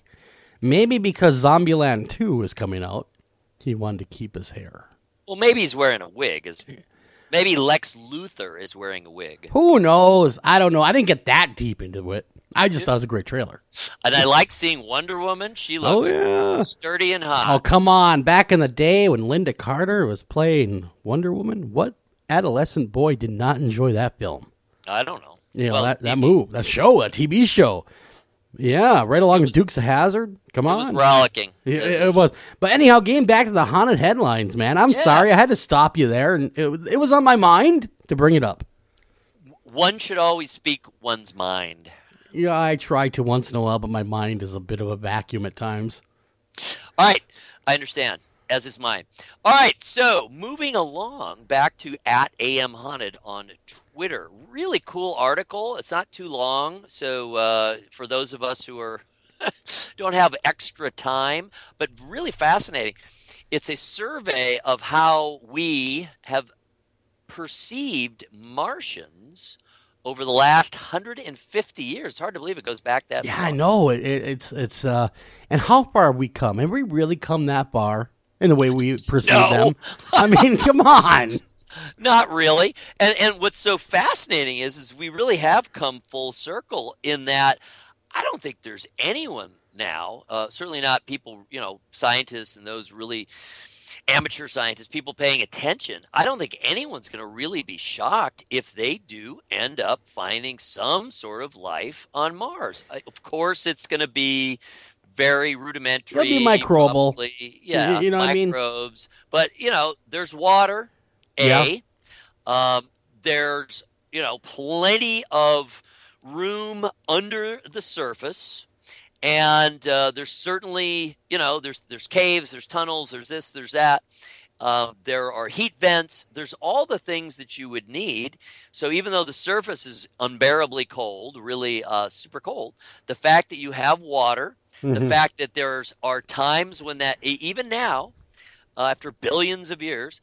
Maybe because Zombieland 2 is coming out, he wanted to keep his hair. Well, maybe he's wearing a wig. Maybe Lex Luthor is wearing a wig. Who knows? I don't know. I didn't get that deep into it. I just thought it was a great trailer. And I like seeing Wonder Woman. She looks sturdy and hot. Oh, come on. Back in the day when Linda Carter was playing Wonder Woman, what adolescent boy did not enjoy that film? I don't know. You know, that move, that show, a TV show. Yeah, right along with Dukes of Hazzard. Come on. It was rollicking. It was. But anyhow, getting back to the haunted headlines, man. I'm sorry. I had to stop you there. And it was on my mind to bring it up. One should always speak one's mind. Yeah, I try to once in a while, but my mind is a bit of a vacuum at times. All right. I understand. As is mine. All right. So moving along back to @AMHaunted on Twitter. Really cool article. It's not too long. So for those of us who are don't have extra time, but really fascinating. It's a survey of how we have perceived Martians over the last 150 years. It's hard to believe it goes back that far. Yeah, I know. It's and how far have we come? Have we really come that far in the way we perceive them? I mean, come on. Not really. And what's so fascinating is we really have come full circle in that I don't think there's anyone now, certainly not people, scientists and those really amateur scientists, people paying attention. I don't think anyone's going to really be shocked if they do end up finding some sort of life on Mars. Of course, it's going to be very rudimentary. It'll be microbial. Probably, yeah, you know microbes. What I mean? But, there's water, there's, plenty of room under the surface. And there's certainly, there's caves, there's tunnels, there's this, there's that. There are heat vents. There's all the things that you would need. So even though the surface is unbearably cold, really super cold, the fact that you have water, the fact that are times when that, even now, after billions of years,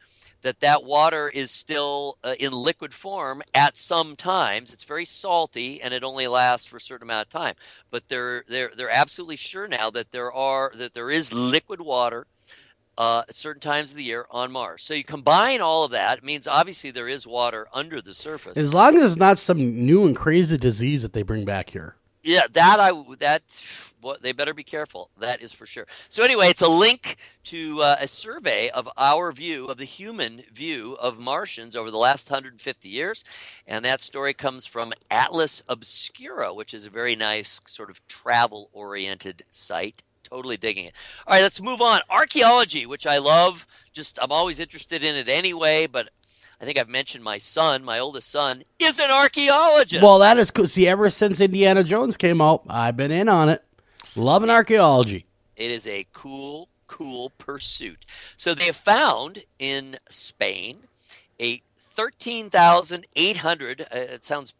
that water is still in liquid form at some times. It's very salty, and it only lasts for a certain amount of time. But they're absolutely sure now that there is liquid water at certain times of the year on Mars. So you combine all of that. It means obviously there is water under the surface. As long as it's not some new and crazy disease that they bring back here. Yeah, they better be careful. That is for sure. So anyway, it's a link to a survey of our view, of the human view of Martians over the last 150 years. And that story comes from Atlas Obscura, which is a very nice sort of travel-oriented site. Totally digging it. All right, let's move on. Archaeology, which I love. I'm always interested in it anyway, but I think I've mentioned my oldest son, is an archaeologist. Well, that is cool. See, ever since Indiana Jones came out, I've been in on it. Loving archaeology. It is a cool pursuit. So they have found in Spain a 13,800, it sounds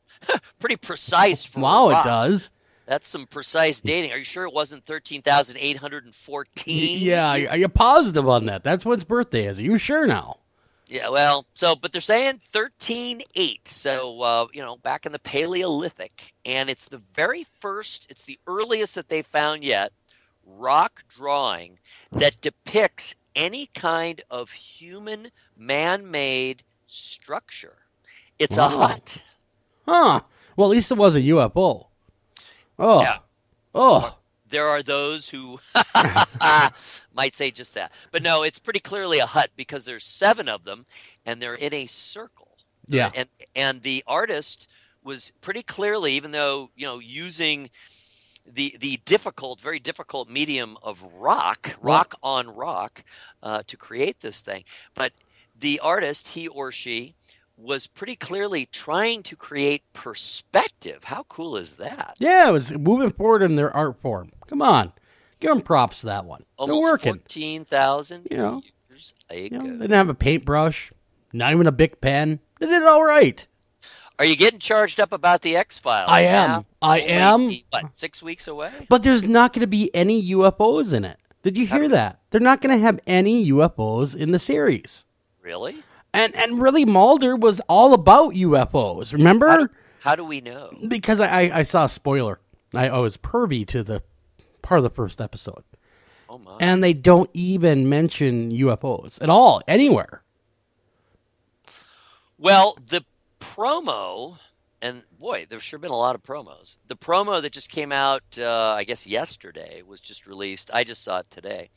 pretty precise for wow, a rock. It does. That's some precise dating. Are you sure it wasn't 13,814? Yeah, are you positive on that? That's what its birthday is. Are you sure now? Yeah, well, but they're saying 13.8, so, back in the Paleolithic, and it's the earliest that they've found yet, rock drawing that depicts any kind of human man-made structure. It's a hut. Huh. Well, at least it was a UFO. Oh. Yeah. Oh. There are those who might say just that. But no, it's pretty clearly a hut because there's 7 of them, and they're in a circle. Yeah. And the artist was pretty clearly, even though, using the very difficult medium of rock on rock, to create this thing. But the artist, he or she, was pretty clearly trying to create perspective. How cool is that? Yeah, it was moving forward in their art form. Come on. Give them props to that one. Almost They're working. 14,000 years ago. They didn't have a paintbrush, not even a Bic pen. They did it all right. Are you getting charged up about the X-Files? I am. I am. 6 weeks away? But there's not going to be any UFOs in it. Did you hear that? They're not going to have any UFOs in the series. Really? And really, Mulder was all about UFOs. Remember? How do we know? Because I saw a spoiler. I was pervy to the part of the first episode. Oh my! And they don't even mention UFOs at all anywhere. Well, the promo, and boy, there's sure been a lot of promos. The promo that just came out, I guess yesterday, was just released. I just saw it today.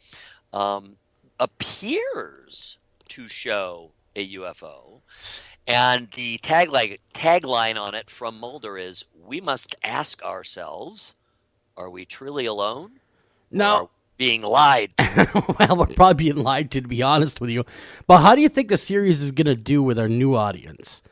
Appears to show a UFO, and the tagline on it from Mulder is, "We must ask ourselves, are we truly alone? No. Or are we being lied to?" Well, we're probably being lied to be honest with you. But how do you think the series is going to do with our new audience?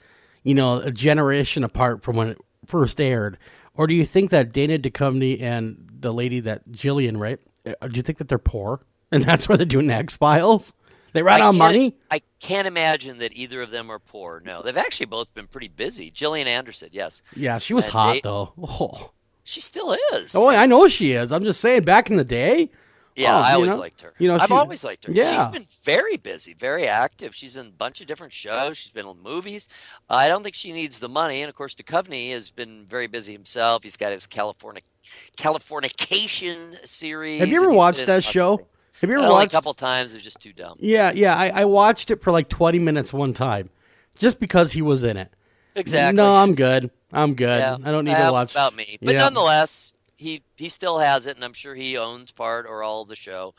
You know, a generation apart from when it first aired. Or do you think that Dana Duchovny and the lady that Jillian, right? Do you think that they're poor? And that's why they're doing X-Files? They run out of money? I can't imagine that either of them are poor. No, they've actually both been pretty busy. Gillian Anderson, yes. Yeah, she was hot, though. Oh. She still is. Oh, I know she is. I'm just saying, back in the day. Yeah, I always liked her. You know, I've always liked her. Yeah. She's been very busy, very active. She's in a bunch of different shows. She's been in movies. I don't think she needs the money. And, of course, Duchovny has been very busy himself. He's got his Californication series. Have you ever watched that show? Have you ever watched? watched? A couple times. It was just too dumb. Yeah. I watched it for like 20 minutes one time, just because he was in it. Exactly. No, I'm good. Yeah, I don't need to watch. It's about me. But nonetheless, he still has it, and I'm sure he owns part or all of the show.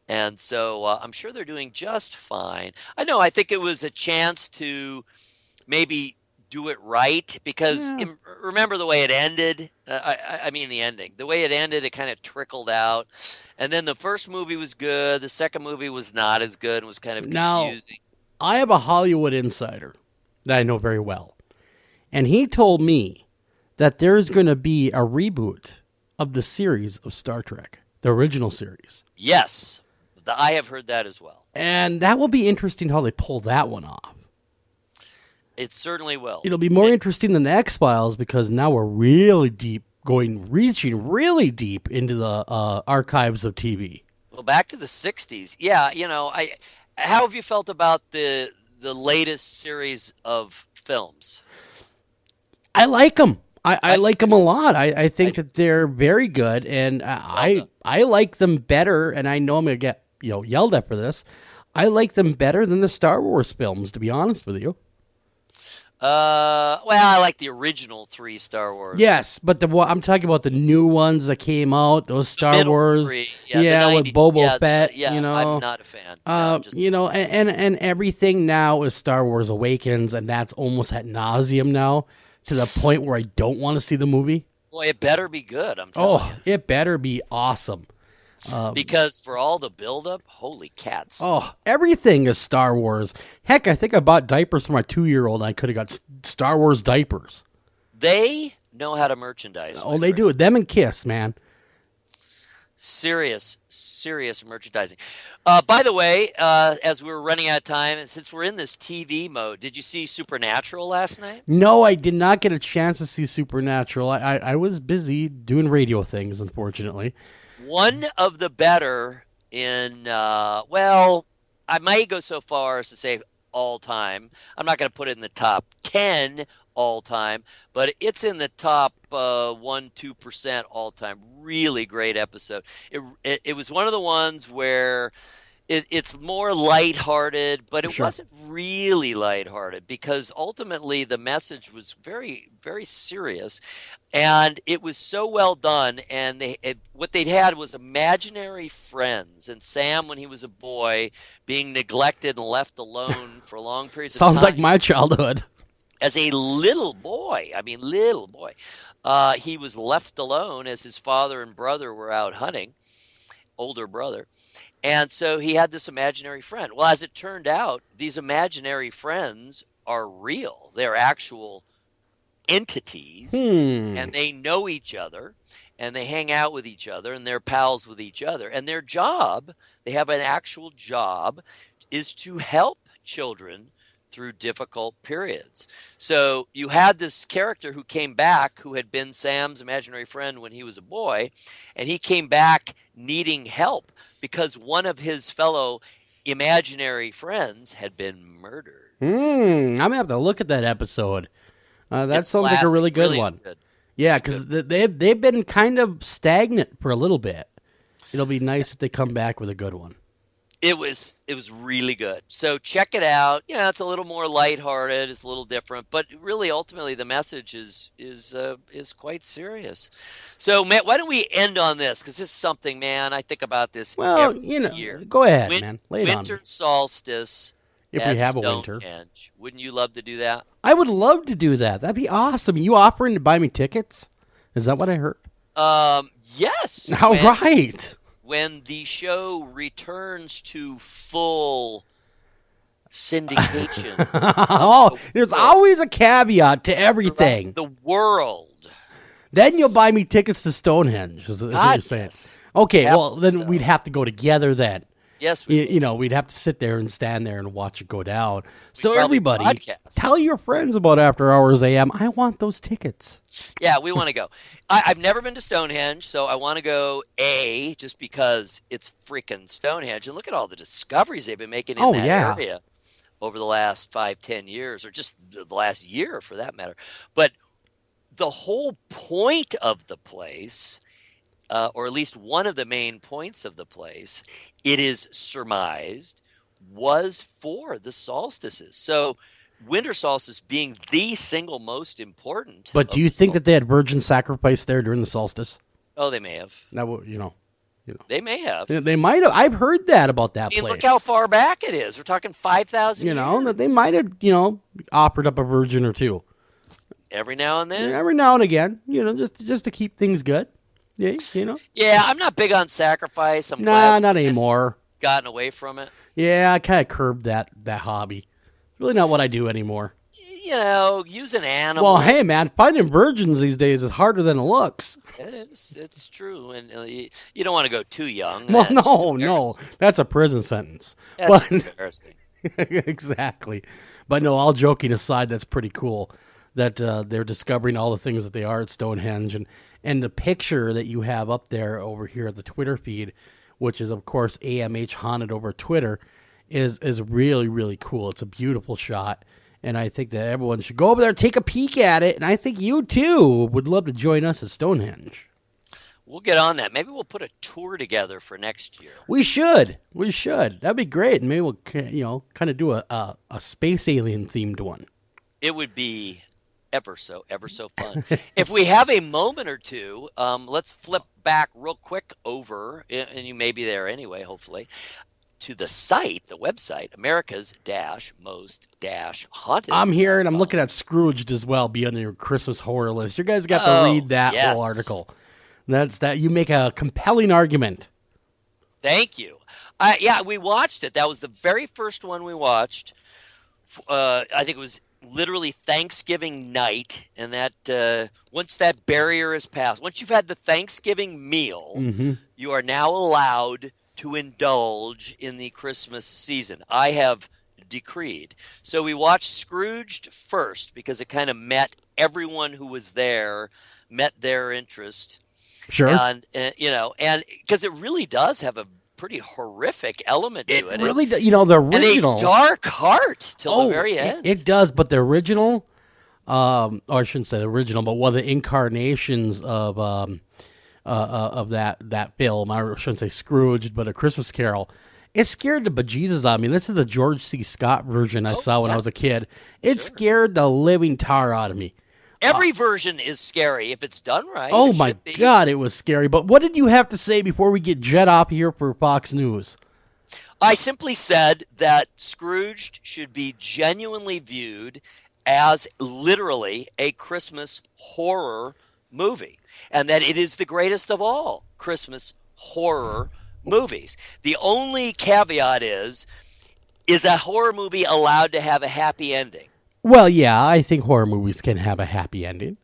And so I'm sure they're doing just fine. I think it was a chance to maybe do it right, because remember the way it ended? I mean the ending. The way it ended, it kind of trickled out. And then the first movie was good. The second movie was not as good and was kind of confusing. Now, I have a Hollywood insider that I know very well. And he told me that there's going to be a reboot of the series of Star Trek, the original series. Yes, I have heard that as well. And that will be interesting how they pull that one off. It certainly will. It'll be more interesting than the X-Files, because now we're really deep, reaching really deep into the archives of TV. Well, back to the 60s. Yeah, how have you felt about the latest series of films? I like them. I like them a lot. I think that they're very good, and I like them better, and I know I'm going to get yelled at for this. I like them better than the Star Wars films, to be honest with you. Well, I like the original 3 Star Wars. Yes, but I'm talking about the new ones that came out, those Star Wars. 3. With Boba Fett. I'm not a fan. And everything now is Star Wars Awakens, and that's almost ad nauseum now, to the point where I don't want to see the movie. Boy, it better be good, I'm telling you. It better be awesome. Because for all the buildup, holy cats. Oh, everything is Star Wars. Heck, I think I bought diapers for my 2-year-old, and I could have got Star Wars diapers. They know how to merchandise. Oh, they do. Them and Kiss, man. Serious merchandising. By the way, as we're running out of time, and since we're in this TV mode, did you see Supernatural last night? No, I did not get a chance to see Supernatural. I was busy doing radio things, unfortunately. One of the better in, I might go so far as to say all time. I'm not going to put it in the top 10 all time, but it's in the top 1-2% all time. Really great episode. It was one of the ones where it's more lighthearted, but it wasn't really lighthearted, because ultimately the message was very, very serious, and it was so well done. And what they'd had was imaginary friends, and Sam, when he was a boy, being neglected and left alone for long periods of time. Sounds like my childhood. As a little boy, he was left alone as his father and brother were out hunting, older brother. And so he had this imaginary friend. Well, as it turned out, these imaginary friends are real. They're actual entities, and they know each other, and they hang out with each other, and they're pals with each other. And their job, they have an actual job, is to help children through difficult periods. So you had this character who came back, who had been Sam's imaginary friend when he was a boy, and he came back needing help because one of his fellow imaginary friends had been murdered. I'm going to have to look at that episode. That sounds like a really good one. Good. Yeah, because they've been kind of stagnant for a little bit. It'll be nice if they come back with a good one. It was really good. So check it out. Yeah, it's a little more lighthearted. It's a little different, but really, ultimately, the message is quite serious. So, Matt, why don't we end on this? Because this is something, man, I think about this every year. Go ahead, man. Lay it on me. Winter solstice. If we have a winter. Stonehenge. Wouldn't you love to do that? I would love to do that. That'd be awesome. You offering to buy me tickets? Is that what I heard? Yes. All right. When the show returns to full syndication. There's always a caveat to everything. The world. Then you'll buy me tickets to Stonehenge, is what you're saying. Okay, well, then we'd have to go together then. Yes, we'd have to sit there and stand there and watch it go down. So everybody, tell your friends about After Hours AM. I want those tickets. Yeah, we want to go. I've never been to Stonehenge, so I want to go, just because it's freaking Stonehenge. And look at all the discoveries they've been making in that area over the last 5-10 years, or just the last year for that matter. But the whole point of the place, or at least one of the main points of the place, it is surmised, was for the solstices. So winter solstice being the single most important. But do you think that they had virgin sacrifice there during the solstice? Oh, they may have. That They may have. They might have. I've heard that about that place. Look how far back it is. We're talking 5,000 years. That they might have, offered up a virgin or two. Every now and then? Every now and again, just to keep things good. Yeah, Yeah, I'm not big on sacrifice. I'm glad not anymore. Gotten away from it. Yeah, I kind of curbed that hobby. Really not what I do anymore. Use an animal. Well, hey, man, finding virgins these days is harder than it looks. It's true, and you don't want to go too young. Well, no, that's a prison sentence. That's embarrassing. Exactly. But no, all joking aside, that's pretty cool that they're discovering all the things that they are at Stonehenge, and the picture that you have up there over here at the Twitter feed, which is, of course, AMH Haunted over Twitter, is really, really cool. It's a beautiful shot, and I think that everyone should go over there, take a peek at it, and I think you, too, would love to join us at Stonehenge. We'll get on that. Maybe we'll put a tour together for next year. We should. That'd be great, and maybe we'll, kind of do a space alien-themed one. It would be ever so fun. If we have a moment or two, let's flip back real quick over, and you may be there anyway, hopefully, to the site, the website, America's-Most-Haunted. I'm here, and I'm looking at Scrooged as well, be on your Christmas horror list. You guys got to read that whole article. That's that. You make a compelling argument. Thank you. We watched it. That was the very first one we watched. I think it was literally Thanksgiving night, and that once that barrier is passed, once you've had the Thanksgiving meal, you are now allowed to indulge in the Christmas season. I have decreed. So we watched Scrooged first because it kind of met everyone who was there, met their interest. Sure. And because it really does have a pretty horrific element to it. It really does. The original. And a dark heart till the very end. It does, but the original, or I shouldn't say the original, but one of the incarnations of that film, I shouldn't say Scrooged, but A Christmas Carol, it scared the bejesus out of me. This is the George C. Scott version I saw when I was a kid. It scared the living tar out of me. Every version is scary if it's done right. Oh, my God, it was scary. But what did you have to say before we get jet off here for Fox News? I simply said that Scrooged should be genuinely viewed as literally a Christmas horror movie, and that it is the greatest of all Christmas horror movies. The only caveat is a horror movie allowed to have a happy ending? Well, yeah, I think horror movies can have a happy ending.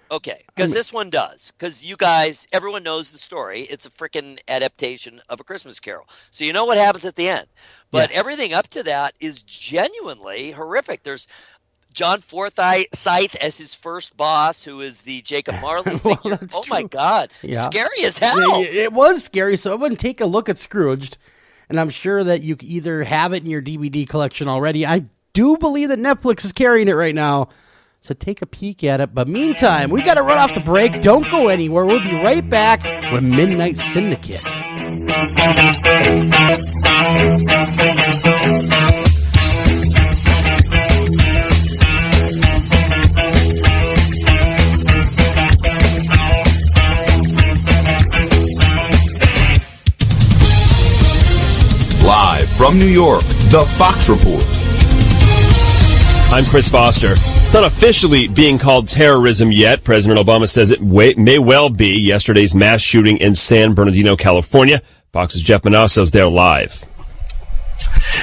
Okay, because this one does. Because you guys, everyone knows the story. It's a freaking adaptation of A Christmas Carol. So you know what happens at the end. But everything up to that is genuinely horrific. There's John Forsythe as his first boss, who is the Jacob Marley figure. Oh, my God. Yeah. Scary as hell. It was scary. So I wouldn't take a look at Scrooged. And I'm sure that you either have it in your DVD collection already. I do believe that Netflix is carrying it right now, so take a peek at it. But meantime, we got to run off the break. Don't go anywhere. We'll be right back with Midnight Syndicate. From New York, The Fox Report. I'm Chris Foster. It's not officially being called terrorism yet. President Obama says it may well be. Yesterday's mass shooting in San Bernardino, California. Fox's Jeff Manasso's there live.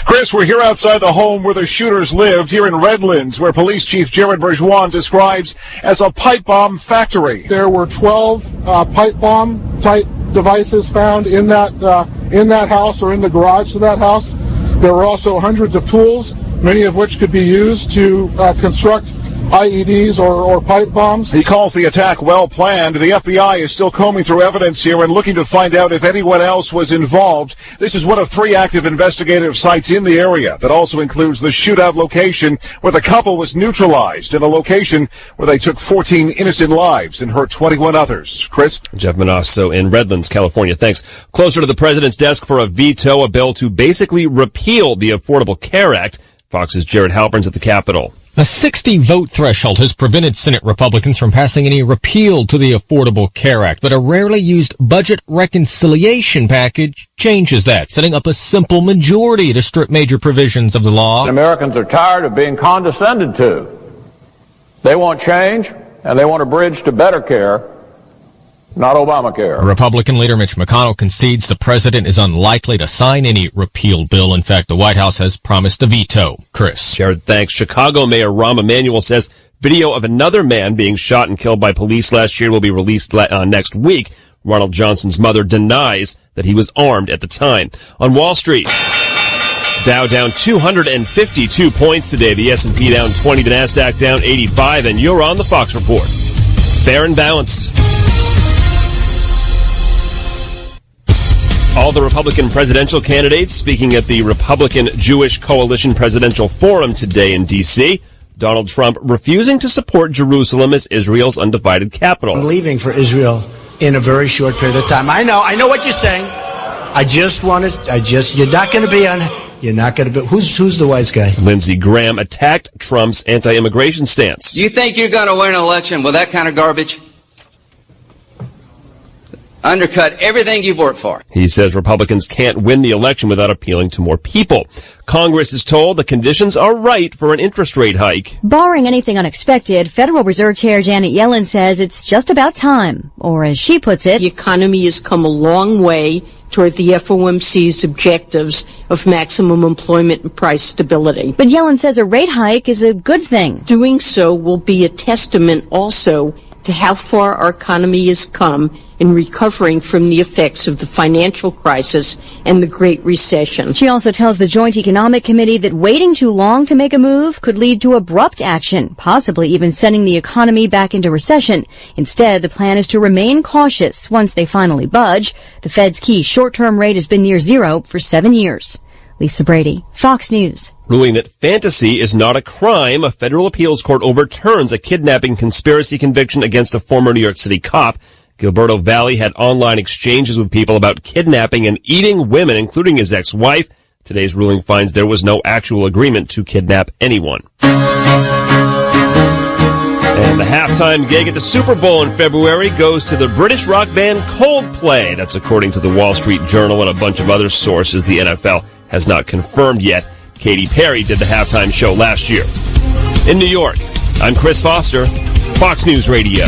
Chris, we're here outside the home where the shooters lived, here in Redlands, where Police Chief Jared Bergeron describes as a pipe bomb factory. There were 12 pipe bomb type devices found in that house or in the garage to that house. There were also hundreds of tools, many of which could be used to construct IEDs or pipe bombs. He calls the attack well planned. The FBI is still combing through evidence here and looking to find out if anyone else was involved. This is one of 3 active investigative sites in the area that also includes the shootout location where the couple was neutralized, and a location where they took 14 innocent lives and hurt 21 others. Chris? Jeff Manasso in Redlands, California. Thanks. Closer to the president's desk for a veto, a bill to basically repeal the Affordable Care Act. Fox's Jared Halpern's at the Capitol. A 60-vote threshold has prevented Senate Republicans from passing any repeal to the Affordable Care Act, but a rarely used budget reconciliation package changes that, setting up a simple majority to strip major provisions of the law. Americans are tired of being condescended to. They want change, and they want a bridge to better care, not Obamacare. Republican leader Mitch McConnell concedes the president is unlikely to sign any repeal bill. In fact, the White House has promised a veto. Chris. Jared, thanks. Chicago Mayor Rahm Emanuel says video of another man being shot and killed by police last year will be released next week. Ronald Johnson's mother denies that he was armed at the time. On Wall Street, Dow down 252 points today. The S&P down 20, the NASDAQ down 85, and you're on the Fox Report. Fair and balanced. All the Republican presidential candidates speaking at the Republican Jewish Coalition Presidential Forum today in D.C. Donald Trump refusing to support Jerusalem as Israel's undivided capital. I'm leaving for Israel in a very short period of time. I know what you're saying. You're not going to be, who's the wise guy? Lindsey Graham attacked Trump's anti-immigration stance. You think you're going to win an election with that kind of garbage? Undercut everything you've worked for. He says Republicans can't win the election without appealing to more people. Congress is told the conditions are right for an interest rate hike. Barring anything unexpected, Federal Reserve Chair Janet Yellen says it's just about time. Or as she puts it, the economy has come a long way toward the FOMC's objectives of maximum employment and price stability. But Yellen says a rate hike is a good thing. Doing so will be a testament also to how far our economy has come in recovering from the effects of the financial crisis and the Great Recession. She also tells the Joint Economic Committee that waiting too long to make a move could lead to abrupt action, possibly even sending the economy back into recession. Instead, the plan is to remain cautious once they finally budge. The Fed's key short-term rate has been near zero for 7 years. Lisa Brady, Fox News. Ruling that fantasy is not a crime, a federal appeals court overturns a kidnapping conspiracy conviction against a former New York City cop. Gilberto Valle had online exchanges with people about kidnapping and eating women, including his ex-wife. Today's ruling finds there was no actual agreement to kidnap anyone. And the halftime gig at the Super Bowl in February goes to the British rock band Coldplay. That's according to the Wall Street Journal and a bunch of other sources the NFL has not confirmed yet. Katy Perry did the halftime show last year. In New York, I'm Chris Foster, Fox News Radio.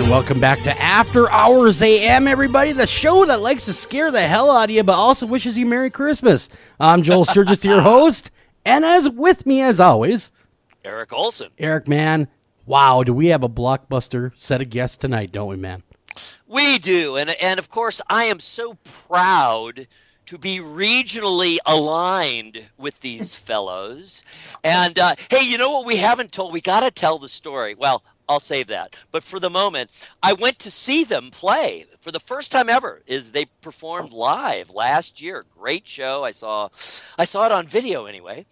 Welcome back to After Hours AM, everybody, the show that likes to scare the hell out of you, but also wishes you Merry Christmas. I'm Joel Sturgis, your host, and as with me, as always, Eric Olson. Eric, man, wow, do we have a blockbuster set of guests tonight, don't we, man? We do, and of course, I am so proud to be regionally aligned with these fellows. And hey, you know what we haven't told? We got to tell the story. Well, I'll save that. But for the moment, I went to see them play for the first time ever. They performed live last year. Great show. I saw it on video anyway.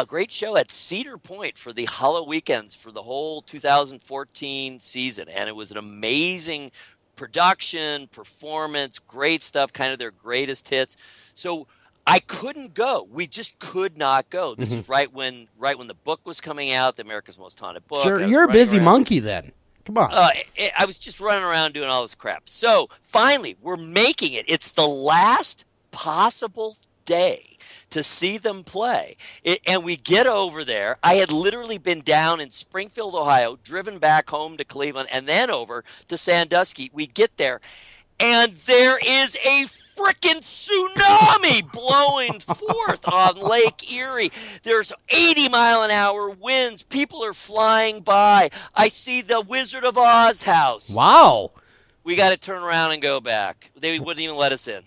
Great show at Cedar Point for the Hollow Weekends for the whole 2014 season, and it was an amazing production, performance, great stuff. Kind of their greatest hits. So I couldn't go. We just could not go. This is right when the book was coming out, the America's Most Haunted Book. Sure, you're a busy monkey then. Come on. I was just running around doing all this crap. So finally, we're making it. It's the last possible day to see them play. And we get over there. I had literally been down in Springfield, Ohio, driven back home to Cleveland, and then over to Sandusky. We get there, and there is a frickin' tsunami blowing forth on Lake Erie. There's 80-mile-an-hour winds. People are flying by. I see the Wizard of Oz house. Wow. We got to turn around and go back. They wouldn't even let us in.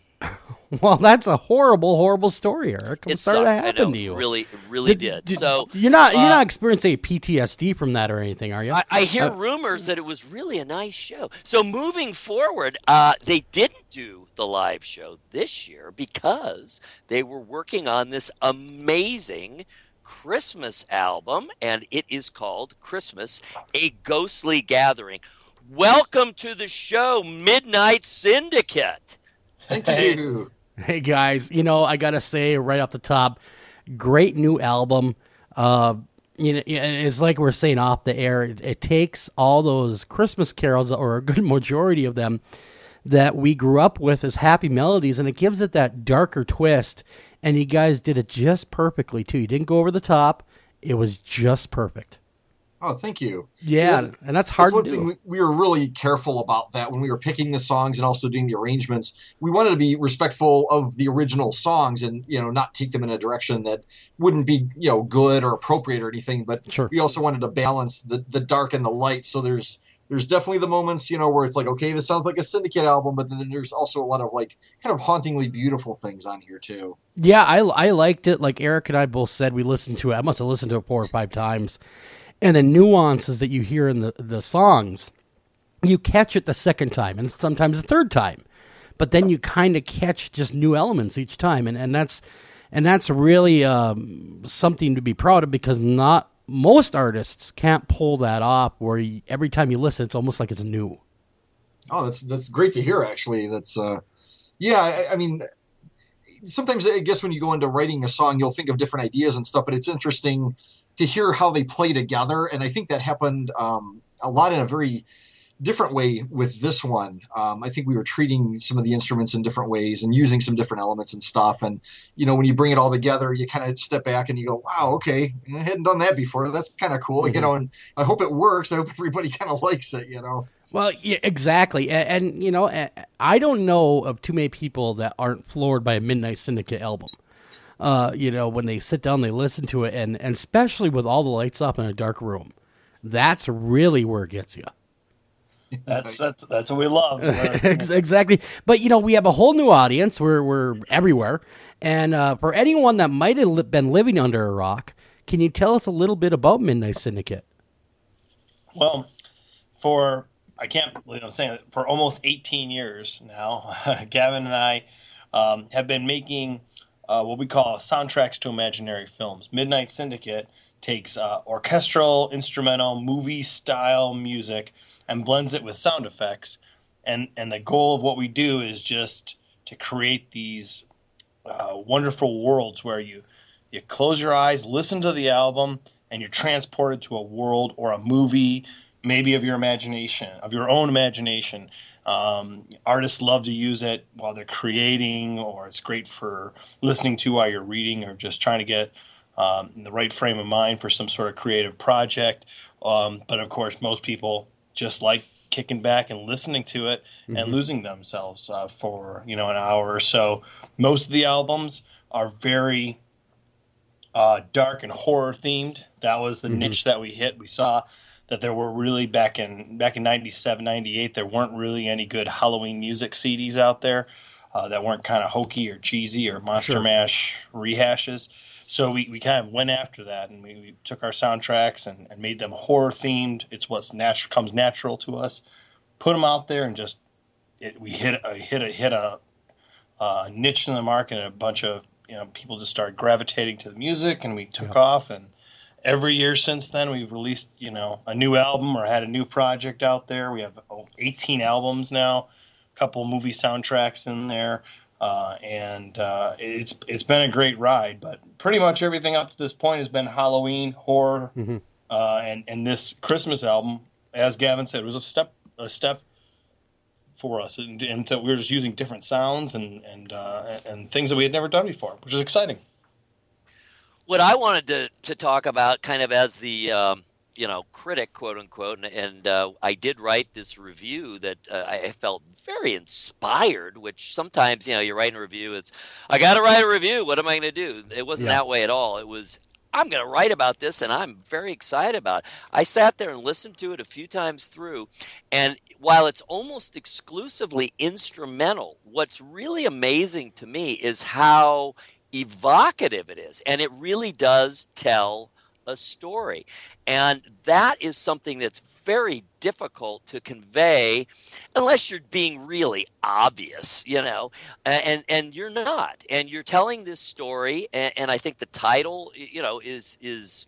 Well, that's a horrible, horrible story, Eric. I'm sorry that happened to you. It really did. So you're not experiencing PTSD from that or anything, are you? I hear rumors that it was really a nice show. So moving forward, they didn't do the live show this year because they were working on this amazing Christmas album, and it is called Christmas, A Ghostly Gathering. Welcome to the show, Midnight Syndicate. Thank you. Hey guys, I gotta say right off the top, great new album. It's like we're saying off the air. It takes all those Christmas carols, or a good majority of them, that we grew up with as happy melodies, and it gives it that darker twist. And you guys did it just perfectly too. You didn't go over the top. It was just perfect. Oh, thank you. Yeah, and that's hard to do. One thing we were really careful about that when we were picking the songs and also doing the arrangements. We wanted to be respectful of the original songs and, not take them in a direction that wouldn't be, good or appropriate or anything. But we also wanted to balance the dark and the light. So there's definitely the moments, where it's like, okay, this sounds like a Syndicate album, but then there's also a lot of kind of hauntingly beautiful things on here too. Yeah, I liked it. Like Eric and I both said, we listened to it. I must have listened to it 4 or 5 times. And the nuances that you hear in the songs, you catch it the second time and sometimes the third time. But then you kind of catch just new elements each time. And that's really something to be proud of, because not most artists can't pull that off where every time you listen, it's almost like it's new. Oh, that's great to hear, actually. That's, I mean, sometimes I guess when you go into writing a song, you'll think of different ideas and stuff, but it's interesting to hear how they play together. And I think that happened a lot in a very different way with this one. I think we were treating some of the instruments in different ways and using some different elements and stuff. And, when you bring it all together, you kind of step back and you go, wow, okay, I hadn't done that before. That's kind of cool, and I hope it works. I hope everybody kind of likes it, Well, yeah, exactly. And I don't know of too many people that aren't floored by a Midnight Syndicate album. When they sit down, they listen to it, and especially with all the lights off in a dark room, that's really where it gets you. That's what we love. Exactly. But we have a whole new audience. We're everywhere, and for anyone that might have been living under a rock, can you tell us a little bit about Midnight Syndicate? Well, for almost 18 years now, Gavin and I have been making what we call soundtracks to imaginary films. Midnight Syndicate takes orchestral, instrumental, movie-style music and blends it with sound effects. And the goal of what we do is just to create these wonderful worlds where you close your eyes, listen to the album, and you're transported to a world or a movie, maybe of your imagination, of your own imagination. Artists love to use it while they're creating, or it's great for listening to while you're reading, or just trying to get in the right frame of mind for some sort of creative project. But of course, most people just like kicking back and listening to it and losing themselves for an hour or so. Most of the albums are very dark and horror themed. That was the niche that we hit. We saw that there were really back in 97, 98, there weren't really any good Halloween music CDs out there. that weren't kind of hokey or cheesy or Monster Sure. Mash rehashes. So we kind of went after that, and we took our soundtracks and made them horror themed. It's what's comes natural to us. Put them out there, and just we hit a niche in the market, and a bunch of people just started gravitating to the music, and we took off. And every year since then, we've released a new album or had a new project out there. We have 18 albums now, a couple movie soundtracks in there. And it's been a great ride, but pretty much everything up to this point has been Halloween, horror, and this Christmas album, as Gavin said, was a step for us, and that we were just using different sounds and things that we had never done before, which is exciting. What I wanted to talk about, kind of as the critic, quote unquote, and I did write this review that I felt very inspired, which sometimes, you write a review, it's, I got to write a review, what am I going to do? It wasn't that way at all. It was, I'm going to write about this, and I'm very excited about it. I sat there and listened to it a few times through, and while it's almost exclusively instrumental, what's really amazing to me is how evocative it is, and it really does tell a story. And that is something that's very difficult to convey unless you're being really obvious, and you're not. And you're telling this story, and I think the title, is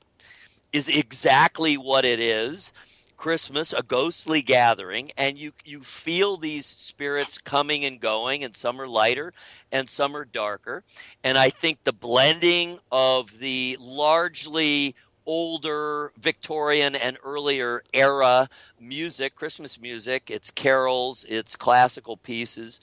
exactly what it is. Christmas, a ghostly gathering, and you feel these spirits coming and going, and some are lighter and some are darker. And I think the blending of the largely older Victorian and earlier era music, Christmas music, it's carols, it's classical pieces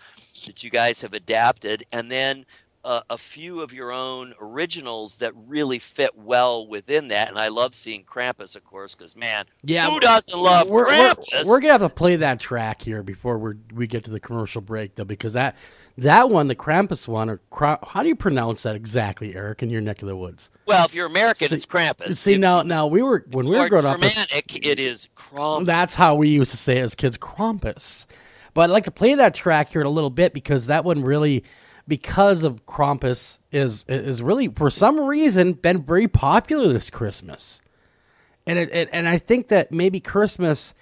that you guys have adapted, and then a few of your own originals that really fit well within that. And I love seeing Krampus, of course, because, man, who doesn't love Krampus? We're going to have to play that track here before we get to the commercial break, though, because that one, the Krampus one, or how do you pronounce that exactly, Eric, in your neck of the woods? Well, if you're American, it's Krampus. See, now when we were growing up, Germanic, it is Krampus. That's how we used to say it as kids, Krampus. But I'd like to play that track here in a little bit, because that one really, because of Krampus, is really, for some reason, been very popular this Christmas. And I think that maybe Christmas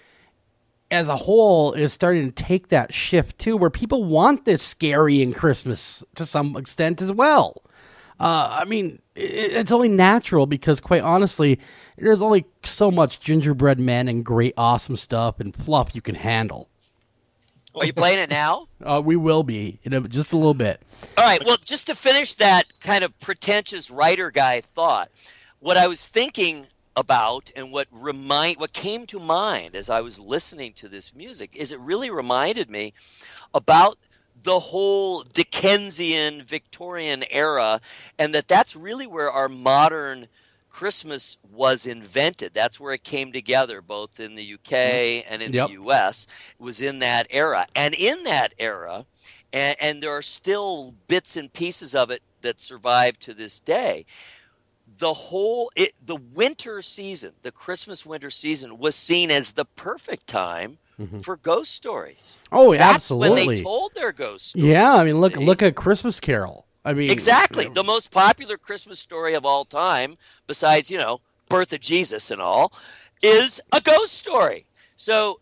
as a whole is starting to take that shift too, where people want this scary in Christmas to some extent as well. I mean, it's only natural, because quite honestly, there's only so much gingerbread men and great awesome stuff and fluff you can handle. Are you playing it now? We will be in just a little bit. All right. Well, just to finish that kind of pretentious writer guy thought, what I was thinking about and what came to mind as I was listening to this music is it really reminded me about the whole Dickensian Victorian era, and that's really where our modern Christmas was invented. That's where it came together, both in the UK and in the US. It was in that era. And in that era, and there are still bits and pieces of it that survive to this day, the winter season, the Christmas winter season, was seen as the perfect time for ghost stories. Oh, That's absolutely. when they told their ghost stories. Yeah, I mean, look at Christmas Carol. I mean, exactly. The most popular Christmas story of all time, besides, birth of Jesus and all, is a ghost story. So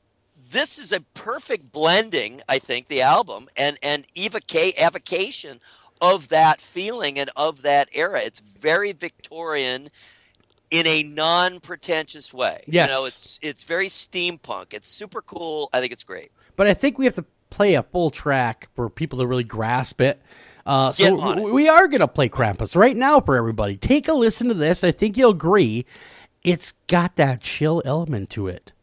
this is a perfect blending, I think, the album, and evocation of that feeling and of that era. It's very Victorian in a non-pretentious way. Yes. It's very steampunk. It's super cool. I think it's great. But I think we have to play a full track for people to really grasp it. We are going to play Krampus right now for everybody. Take a listen to this. I think you'll agree. It's got that chill element to it.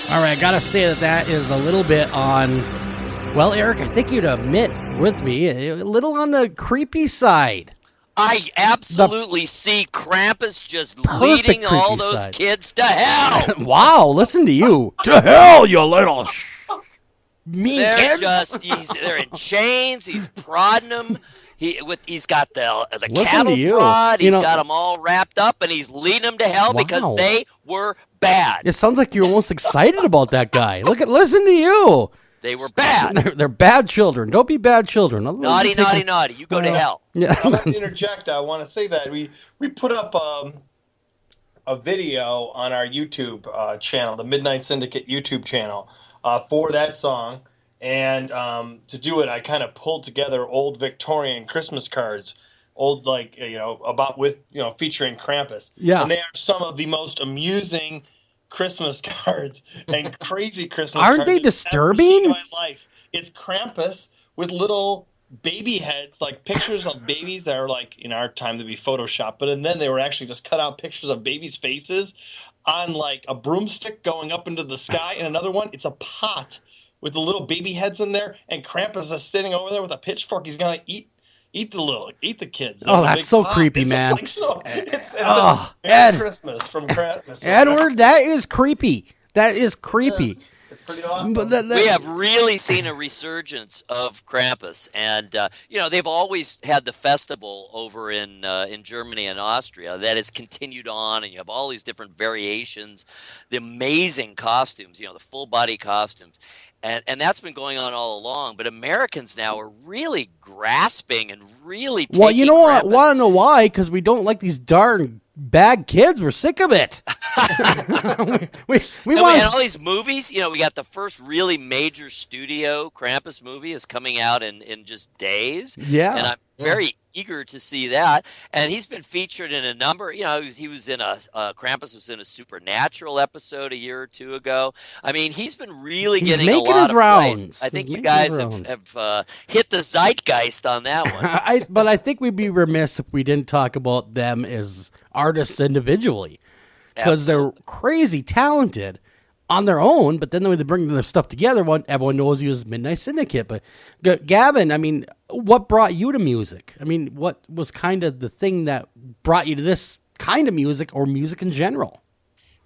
All right, I gotta say that is a little bit on. Well, Eric, I think you'd admit with me a little on the creepy side. I absolutely see Krampus just leading all those kids to hell. Wow, listen to you. To hell, you little mean they're kids. They're in chains. He's prodding them. He's got the Listen cattle to you. prod. He's You know- got them all wrapped up, and he's leading them to hell because they were bad. It sounds like you're almost excited about that guy. Listen to you. They were bad. They're bad children. Don't be bad children. Naughty. You go to hell. Yeah. I'm going to interject. I want to say that we put up a video on our YouTube channel, the Midnight Syndicate YouTube channel, for that song. And to do it, I kind of pulled together old Victorian Christmas cards, featuring Krampus. Yeah. And they are some of the most amusing Christmas cards and crazy Christmas Aren't cards they I've ever seen disturbing? in my life. It's Krampus with little baby heads, like pictures of babies that are like in our time to be photoshopped, but then they were actually just cut out pictures of babies' faces on like a broomstick going up into the sky. And another one, it's a pot with the little baby heads in there, and Krampus is sitting over there with a pitchfork. He's gonna eat the kids. Oh, There's a that's big so pot. creepy, It's man. just like it's Oh, Merry Ed. Christmas from Krampus. Edward, that is creepy. That is creepy. Yes, it's pretty awesome. But We have really seen a resurgence of Krampus, and they've always had the festival over in Germany and Austria that has continued on, and you have all these different variations, the amazing costumes, the full body costumes, and that's been going on all along. But Americans now are really grasping and really taking Well, you know what? Krampus. Want to know why? Because we don't like these darn bad kids. We're sick of it. we We want had all these movies. We got the first really major studio Krampus movie is coming out in just days. Yeah. And I'm very eager to see that. And he's been featured in a number. He was in Krampus was in a Supernatural episode a year or two ago. I mean, he's been really He's getting a making lot his of rounds. praise. I think He's you making his guys rounds. have hit the zeitgeist on that one. But I think we'd be remiss if we didn't talk about them as artists individually, because they're crazy talented on their own. But then when they bring their stuff together, everyone knows you as Midnight Syndicate. But Gavin, I mean, what brought you to music? I mean, what was kind of the thing that brought you to this kind of music or music in general?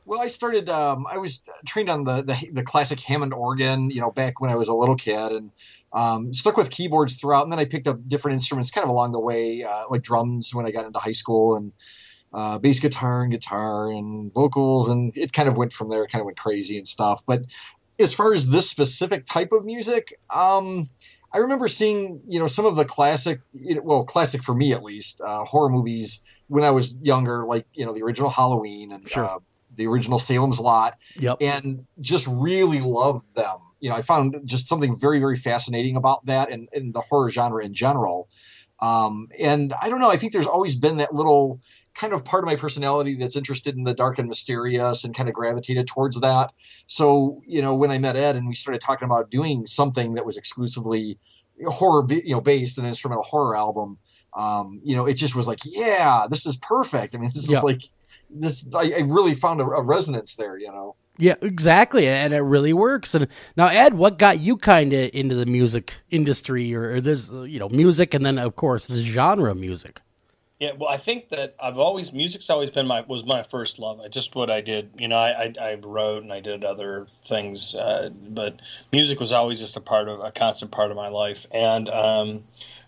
Well, I started. I was trained on the classic Hammond organ, back when I was a little kid, and stuck with keyboards throughout. And then I picked up different instruments kind of along the way, like drums when I got into high school, and bass guitar and vocals, and it kind of went from there. It kind of went crazy and stuff. But as far as this specific type of music, I remember seeing, some of the classic, classic for me at least, horror movies when I was younger, like, the original Halloween and the original Salem's Lot, and just really loved them. I found just something very, very fascinating about that and the horror genre in general. And I don't know, I think there's always been that little kind of part of my personality that's interested in the dark and mysterious and kind of gravitated towards that. So, when I met Ed and we started talking about doing something that was exclusively horror, based, an instrumental horror album, it just was like, yeah, this is perfect. I mean, this is like this, I really found a resonance there, Yeah, exactly, and it really works. And now, Ed, what got you kind of into the music industry or this, music, and then of course the genre of music? Yeah, well, I think that music's always been was my first love. Just what I did. I wrote and I did other things, but music was always just a constant part of my life. And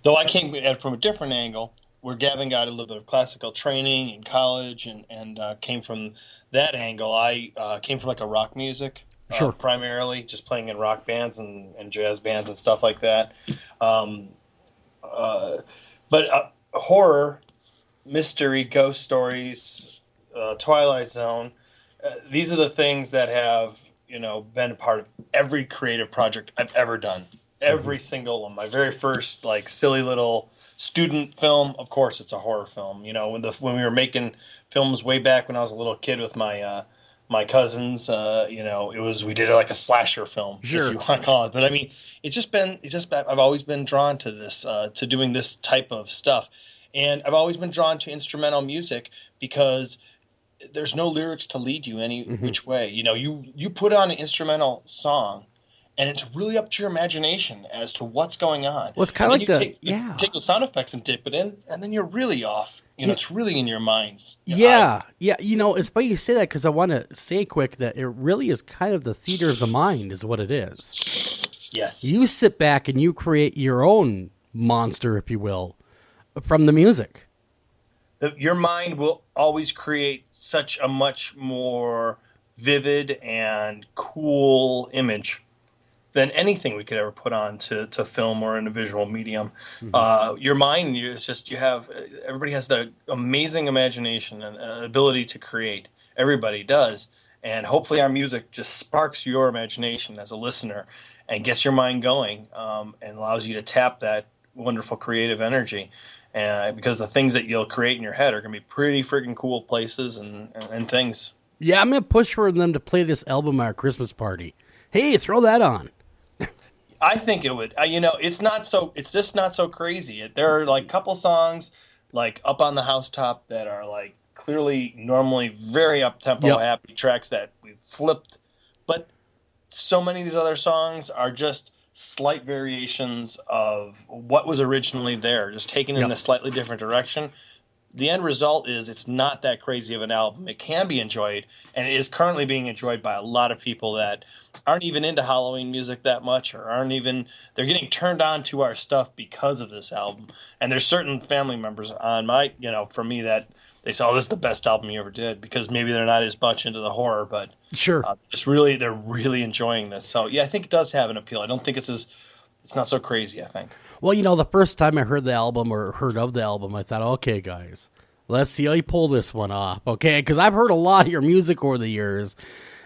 though I came from a different angle, where Gavin got a little bit of classical training in college and came from that angle, I came from like a rock music, primarily, just playing in rock bands and jazz bands and stuff like that. But horror, mystery, ghost stories, Twilight Zone. These are the things that have, been a part of every creative project I've ever done. Every single one. My very first, silly little student film, of course, it's a horror film. When we were making films way back when I was a little kid with my my cousins, we did like a slasher film, if you want to call it. But I mean, I've always been drawn to this, to doing this type of stuff. And I've always been drawn to instrumental music because there's no lyrics to lead you any which way. You put on an instrumental song, and it's really up to your imagination as to what's going on. Well, it's kind of like take those sound effects and dip it in, and then you're really off. It's really in your minds. Yeah. It's funny you say that because I want to say quick that it really is kind of the theater of the mind is what it is. Yes. You sit back and you create your own monster, if you will, from the music. Your mind will always create such a much more vivid and cool image than anything we could ever put on to film or in a visual medium. Your mind is just, everybody has the amazing imagination and ability to create. Everybody does. And hopefully our music just sparks your imagination as a listener and gets your mind going, and allows you to tap that wonderful creative energy. Because the things that you'll create in your head are going to be pretty freaking cool places and things. Yeah, I'm going to push for them to play this album at our Christmas party. Hey, throw that on. I think it would. It's just not so crazy. There are like a couple songs like Up on the Housetop that are like clearly normally very up-tempo, happy tracks that we've flipped. But so many of these other songs are just slight variations of what was originally there, just taken in a slightly different direction. The end result is it's not that crazy of an album. It can be enjoyed, and it is currently being enjoyed by a lot of people that aren't even into Halloween music that much, or they're getting turned on to our stuff because of this album. And there's certain family members on for me that they say, oh, this is the best album you ever did, because maybe they're not as much into the horror, but sure, they're really enjoying this. So yeah, I think it does have an appeal. I don't think it's not so crazy, I think. Well, the first time I heard the album or heard of the album, I thought, okay, guys, let's see how you pull this one off, okay? Because I've heard a lot of your music over the years,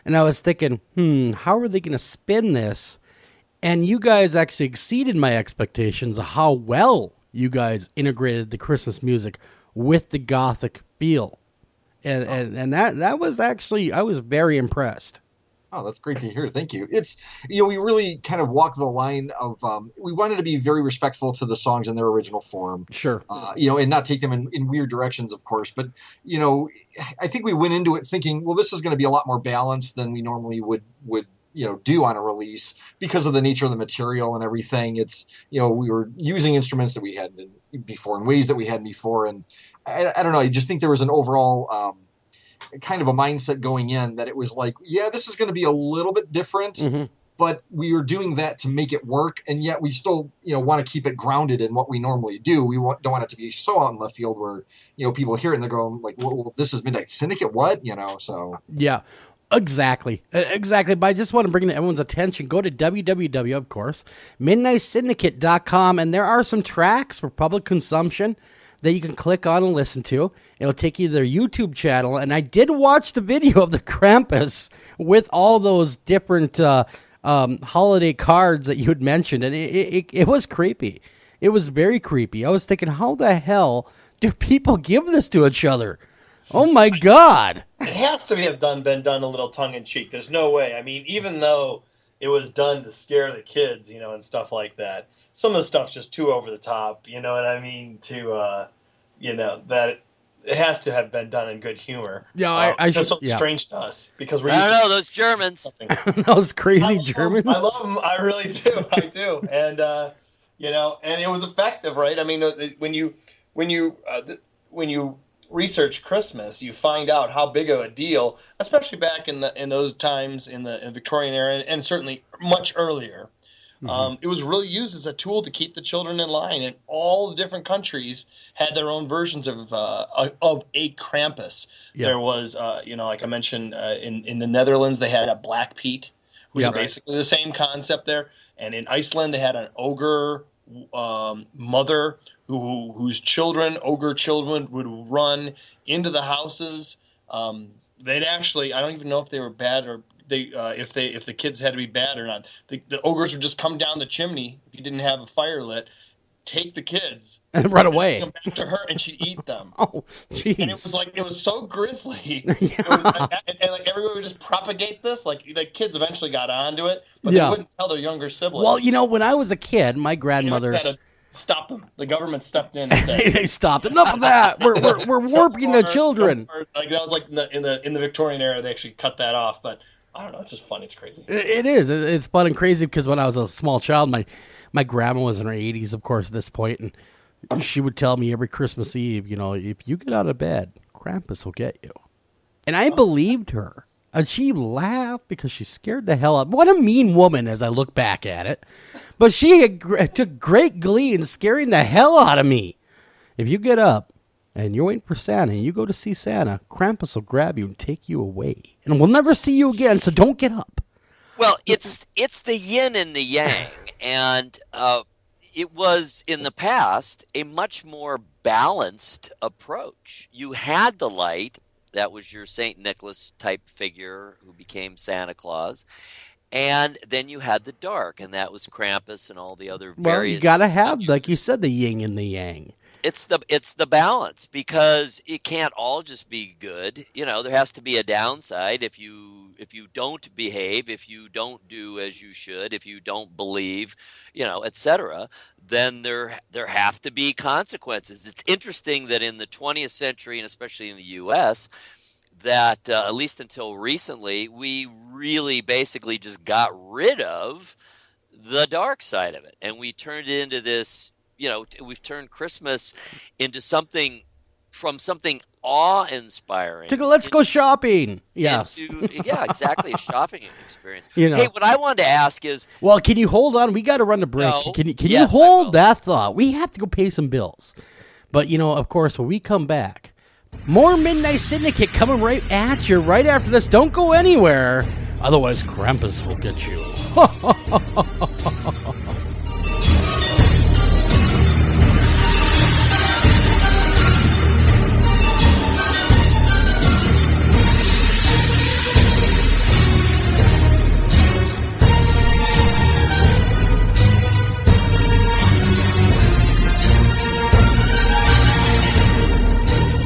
and I was thinking, how are they going to spin this? And you guys actually exceeded my expectations of how well you guys integrated the Christmas music with the Gothic feel. And that was actually, I was very impressed. Oh, that's great to hear. Thank you. It's, we really kind of walk the line of, we wanted to be very respectful to the songs in their original form. Sure. And not take them in weird directions, of course. But, I think we went into it thinking, well, this is going to be a lot more balanced than we normally would do on a release because of the nature of the material and everything. It's, we were using instruments that we hadn't before in ways that we hadn't before. And I don't know, I just think there was an overall, kind of a mindset going in that it was like, yeah, this is going to be a little bit different, but we are doing that to make it work. And yet we still, want to keep it grounded in what we normally do. We don't want it to be so out in left field where, people hear it and they're going like, well, this is Midnight Syndicate. What, so. Yeah, exactly. But I just want to bring it to everyone's attention. Go to www, of course, midnightsyndicate.com. And there are some tracks for public consumption that you can click on and listen to. It'll take you to their YouTube channel. And I did watch the video of the Krampus with all those different holiday cards that you had mentioned. And it was creepy. It was very creepy. I was thinking, how the hell do people give this to each other? Oh, my God. It has to been done a little tongue-in-cheek. There's no way. I mean, even though it was done to scare the kids, and stuff like that, some of the stuff's just too over the top, you know what I mean? That it has to have been done in good humor. Yeah, it's just so strange to us because we're I don't know, those Germans. Those crazy Germans. I love them. I really do. I do. And, and it was effective, right? I mean, when you research Christmas, you find out how big of a deal, especially back in those times in the Victorian era, and certainly much earlier. It was really used as a tool to keep the children in line, and all the different countries had their own versions of a Krampus. Yeah. There was, like I mentioned, in the Netherlands they had a Black Pete, which was basically the same concept there. And in Iceland they had an ogre mother whose ogre children, would run into the houses. They'd actually, I don't even know if they were bad or if the kids had to be bad or not. The ogres would just come down the chimney if you didn't have a fire lit, take the kids and run away. Come back to her, and she'd eat them. Oh, jeez! And it was so grisly. And everybody would just propagate this. Like the kids eventually got onto it, but they wouldn't tell their younger siblings. Well, when I was a kid, my grandmother. stopped them. The government stepped in and said, they stopped. Enough of that. We're warping the children. Like that was like in the Victorian era, they actually cut that off. But I don't know. It's just fun. It's crazy. It is. It's fun and crazy because when I was a small child, my grandma was in her 80s, of course, at this point, and she would tell me every Christmas Eve, if you get out of bed, Krampus will get you. And I believed her. And she laughed because she scared the hell out. What a mean woman as I look back at it. But she took great glee in scaring the hell out of me. If you get up and you're waiting for Santa and you go to see Santa, Krampus will grab you and take you away. And we'll never see you again, so don't get up. Well, it's the yin and the yang. And it was, in the past, a much more balanced approach. You had the light. That was your St. Nicholas type figure who became Santa Claus. And then you had the dark, and that was Krampus and all the other various... Well, you got to have, like you said, the yin and the yang. It's the balance, because it can't all just be good. There has to be a downside. If you don't behave, if you don't do as you should, if you don't believe, etc., then there have to be consequences. It's interesting that in the 20th century, and especially in the U.S., that at least until recently, we really basically just got rid of the dark side of it, and we turned it into this. We've turned Christmas into something awe-inspiring. Let's go shopping. Yes. Yeah, exactly. A shopping experience. Hey, what I wanted to ask is... Well, can you hold on? We got to run the break. No. Can Yes, you hold that thought? We have to go pay some bills. But, of course, when we come back, more Midnight Syndicate coming right at you right after this. Don't go anywhere. Otherwise, Krampus will get you.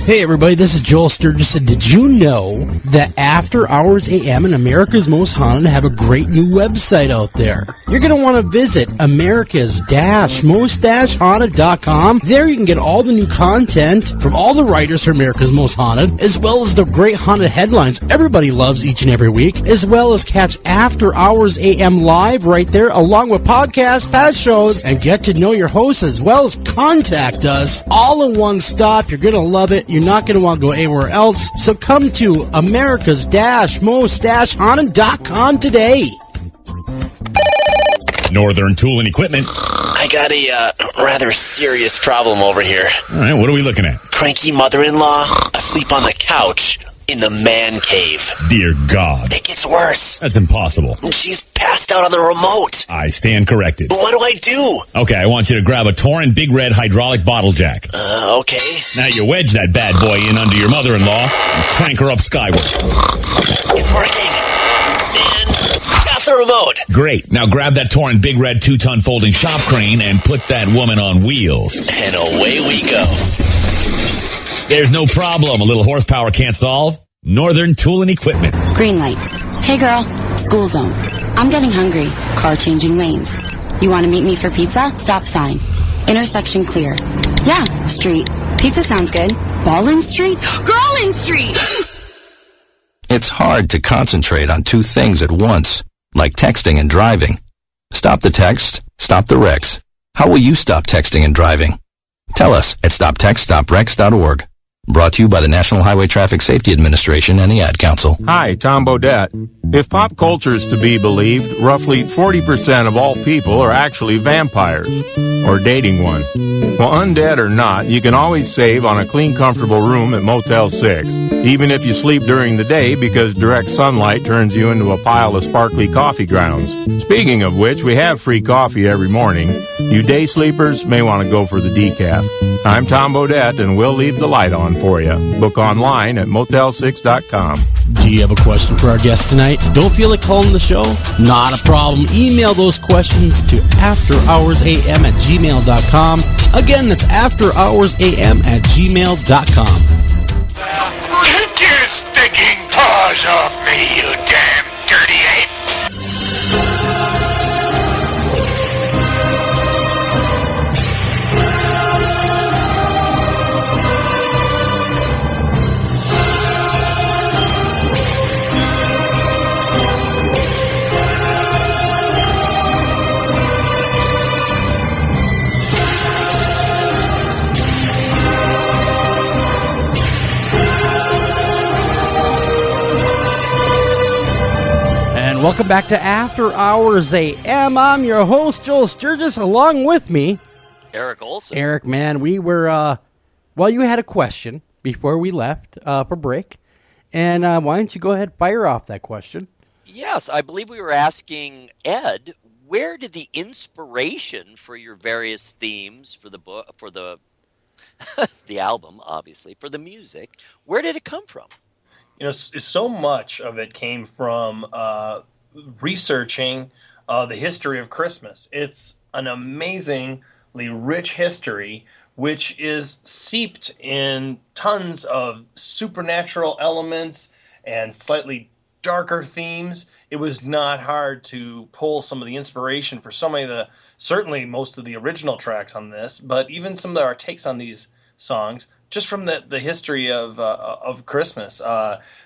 Hey everybody, this is Joel Sturgis, and did you know that After Hours AM and America's Most Haunted have a great new website out there? You're going to want to visit America's-most-haunted.com. There you can get all the new content from all the writers for America's Most Haunted, as well as the great haunted headlines everybody loves each and every week, as well as catch After Hours AM live right there, along with podcasts, past shows, and get to know your hosts, as well as contact us all in one stop. You're going to love it. You're not going to want to go anywhere else. So come to America's-most-haunted.com today. Northern Tool and Equipment. I got a rather serious problem over here. All right, what are we looking at? Cranky mother-in-law asleep on the couch in the man cave. Dear God. It gets worse. That's impossible. She's passed out on the remote. I stand corrected. But what do I do? Okay, I want you to grab a Torrin Big Red hydraulic bottle jack. Okay. Now you wedge that bad boy in under your mother-in-law and crank her up skyward. It's working. And got the remote. Great. Now grab that Torrin Big Red 2-ton folding shop crane and put that woman on wheels. And away we go. There's no problem a little horsepower can't solve. Northern Tool and Equipment. Green light. Hey girl, school zone. I'm getting hungry. Car changing lanes. You want to meet me for pizza? Stop sign. Intersection clear. Yeah, street. Pizza sounds good. Ballin Street? Girlin Street! It's hard to concentrate on two things at once, like texting and driving. Stop the text, stop the wrecks. How will you stop texting and driving? Tell us at stoptextstopwrecks.org. Brought to you by the National Highway Traffic Safety Administration and the Ad Council. Hi, Tom Bodette. If pop culture is to be believed, roughly 40% of all people are actually vampires, or dating one. Well, undead or not, you can always save on a clean, comfortable room at Motel 6, even if you sleep during the day because direct sunlight turns you into a pile of sparkly coffee grounds. Speaking of which, we have free coffee every morning. You day sleepers may want to go for the decaf. I'm Tom Bodette, and we'll leave the light on for you. Book online at motel6.com. Do you have a question for our guest tonight? Don't feel like calling the show? Not a problem. Email those questions to afterhoursam@gmail.com. Again, that's afterhoursam@gmail.com. Get your stinking paws off me, you damn dirty ape! Welcome back to After Hours AM. I'm your host, Joel Sturgis, along with me, Eric Olson. Eric, man, we were, you had a question before we left for break, and why don't you go ahead and fire off that question? Yes, I believe we were asking Ed, where did the inspiration for your various themes for the book, for the the album, obviously, for the music, where did it come from? So much of it came from researching the history of Christmas. It's an amazingly rich history, which is seeped in tons of supernatural elements and slightly darker themes. It was not hard to pull some of the inspiration for so many of the, certainly most of the original tracks on this, but even some of our takes on these songs, just from the history of Christmas.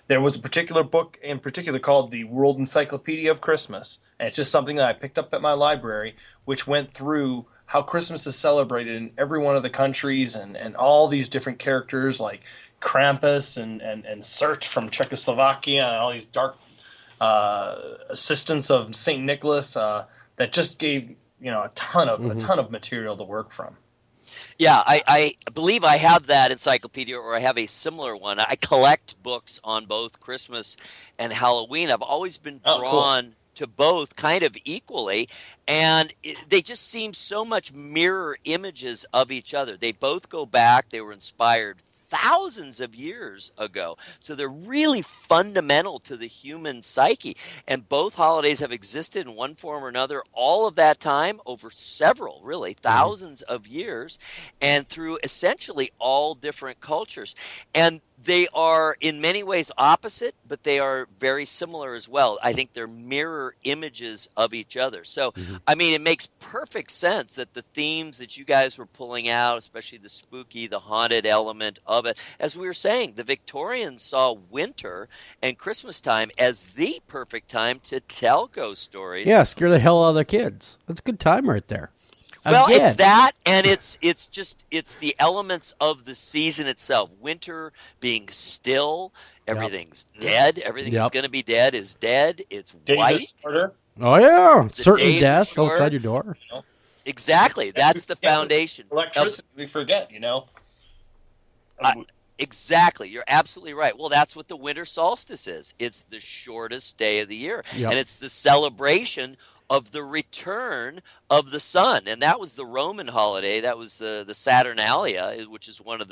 There was a particular book in particular called The World Encyclopedia of Christmas, and it's just something that I picked up at my library, which went through how Christmas is celebrated in every one of the countries and all these different characters like Krampus and Sert from Czechoslovakia and all these dark assistants of St. Nicholas that just gave a ton of material to work from. Yeah, I believe I have that encyclopedia, or I have a similar one. I collect books on both Christmas and Halloween. I've always been drawn to both kind of equally, and they just seem so much mirror images of each other. They both go back. They were inspired thousands of years ago. So they're really fundamental to the human psyche. And both holidays have existed in one form or another all of that time, over several, really, thousands of years, and through essentially all different cultures. And they are in many ways opposite, but they are very similar as well. I think they're mirror images of each other. So, I mean, it makes perfect sense that the themes that you guys were pulling out, especially the spooky, the haunted element of it, as we were saying, the Victorians saw winter and Christmas time as the perfect time to tell ghost stories. Yeah, scare the hell out of the kids. That's a good time right there. Well, Again. it's that, and it's the elements of the season itself. Winter being still, everything's dead. Everything that's going to be dead is dead. It's Days white. are shorter. Oh, yeah. Certain days are death short. outside your door. Exactly. That's the foundation. Electricity, we forget, Exactly. You're absolutely right. Well, that's what the winter solstice is. It's the shortest day of the year. Yep. And it's the celebration of the return of the sun. And that was the Roman holiday. That was the Saturnalia, which is one of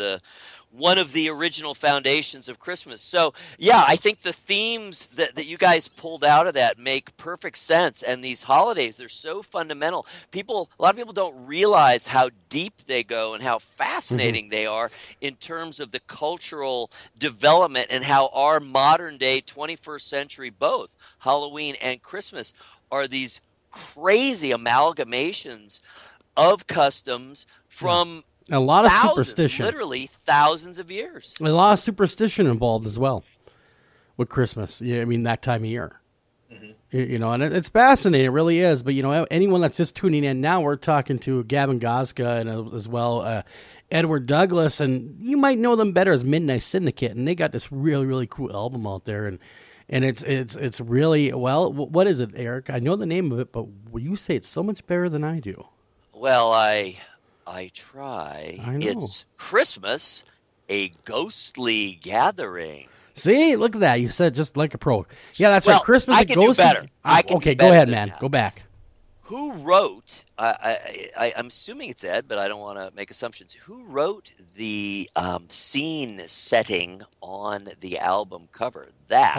the original foundations of Christmas. So, yeah, I think the themes that you guys pulled out of that make perfect sense. And these holidays, they're so fundamental. A lot of people don't realize how deep they go and how fascinating they are in terms of the cultural development, and how our modern day 21st century, both Halloween and Christmas, are these crazy amalgamations of customs from a lot of thousands, superstition. literally thousands of years. A lot of superstition involved as well with Christmas. Yeah, I mean, that time of year. And it's fascinating. It really is. But, anyone that's just tuning in now, we're talking to Gavin Gosca and as well Edward Douglas. And you might know them better as Midnight Syndicate. And they got this really, really cool album out there. And it's really, well, what is it, Eric? I know the name of it, but you say it's so much better than I do. Well, I try. I know. It's Christmas, a ghostly gathering. See, look at that. You said just like a pro. Yeah, that's right. Christmas, I a can do ghostly. better. Okay, go ahead, man. Go back. Who wrote, I'm assuming it's Ed, but I don't want to make assumptions. Who wrote the scene setting on the album cover? That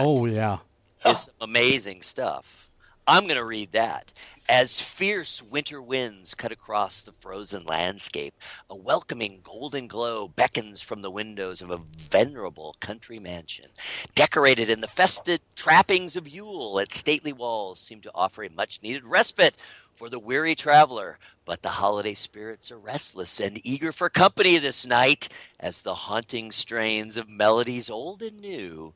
is some amazing stuff. I'm going to read that. As fierce winter winds cut across the frozen landscape, a welcoming golden glow beckons from the windows of a venerable country mansion. Decorated in the festive trappings of Yule, its stately walls seem to offer a much-needed respite for the weary traveler. But the holiday spirits are restless and eager for company this night, as the haunting strains of melodies old and new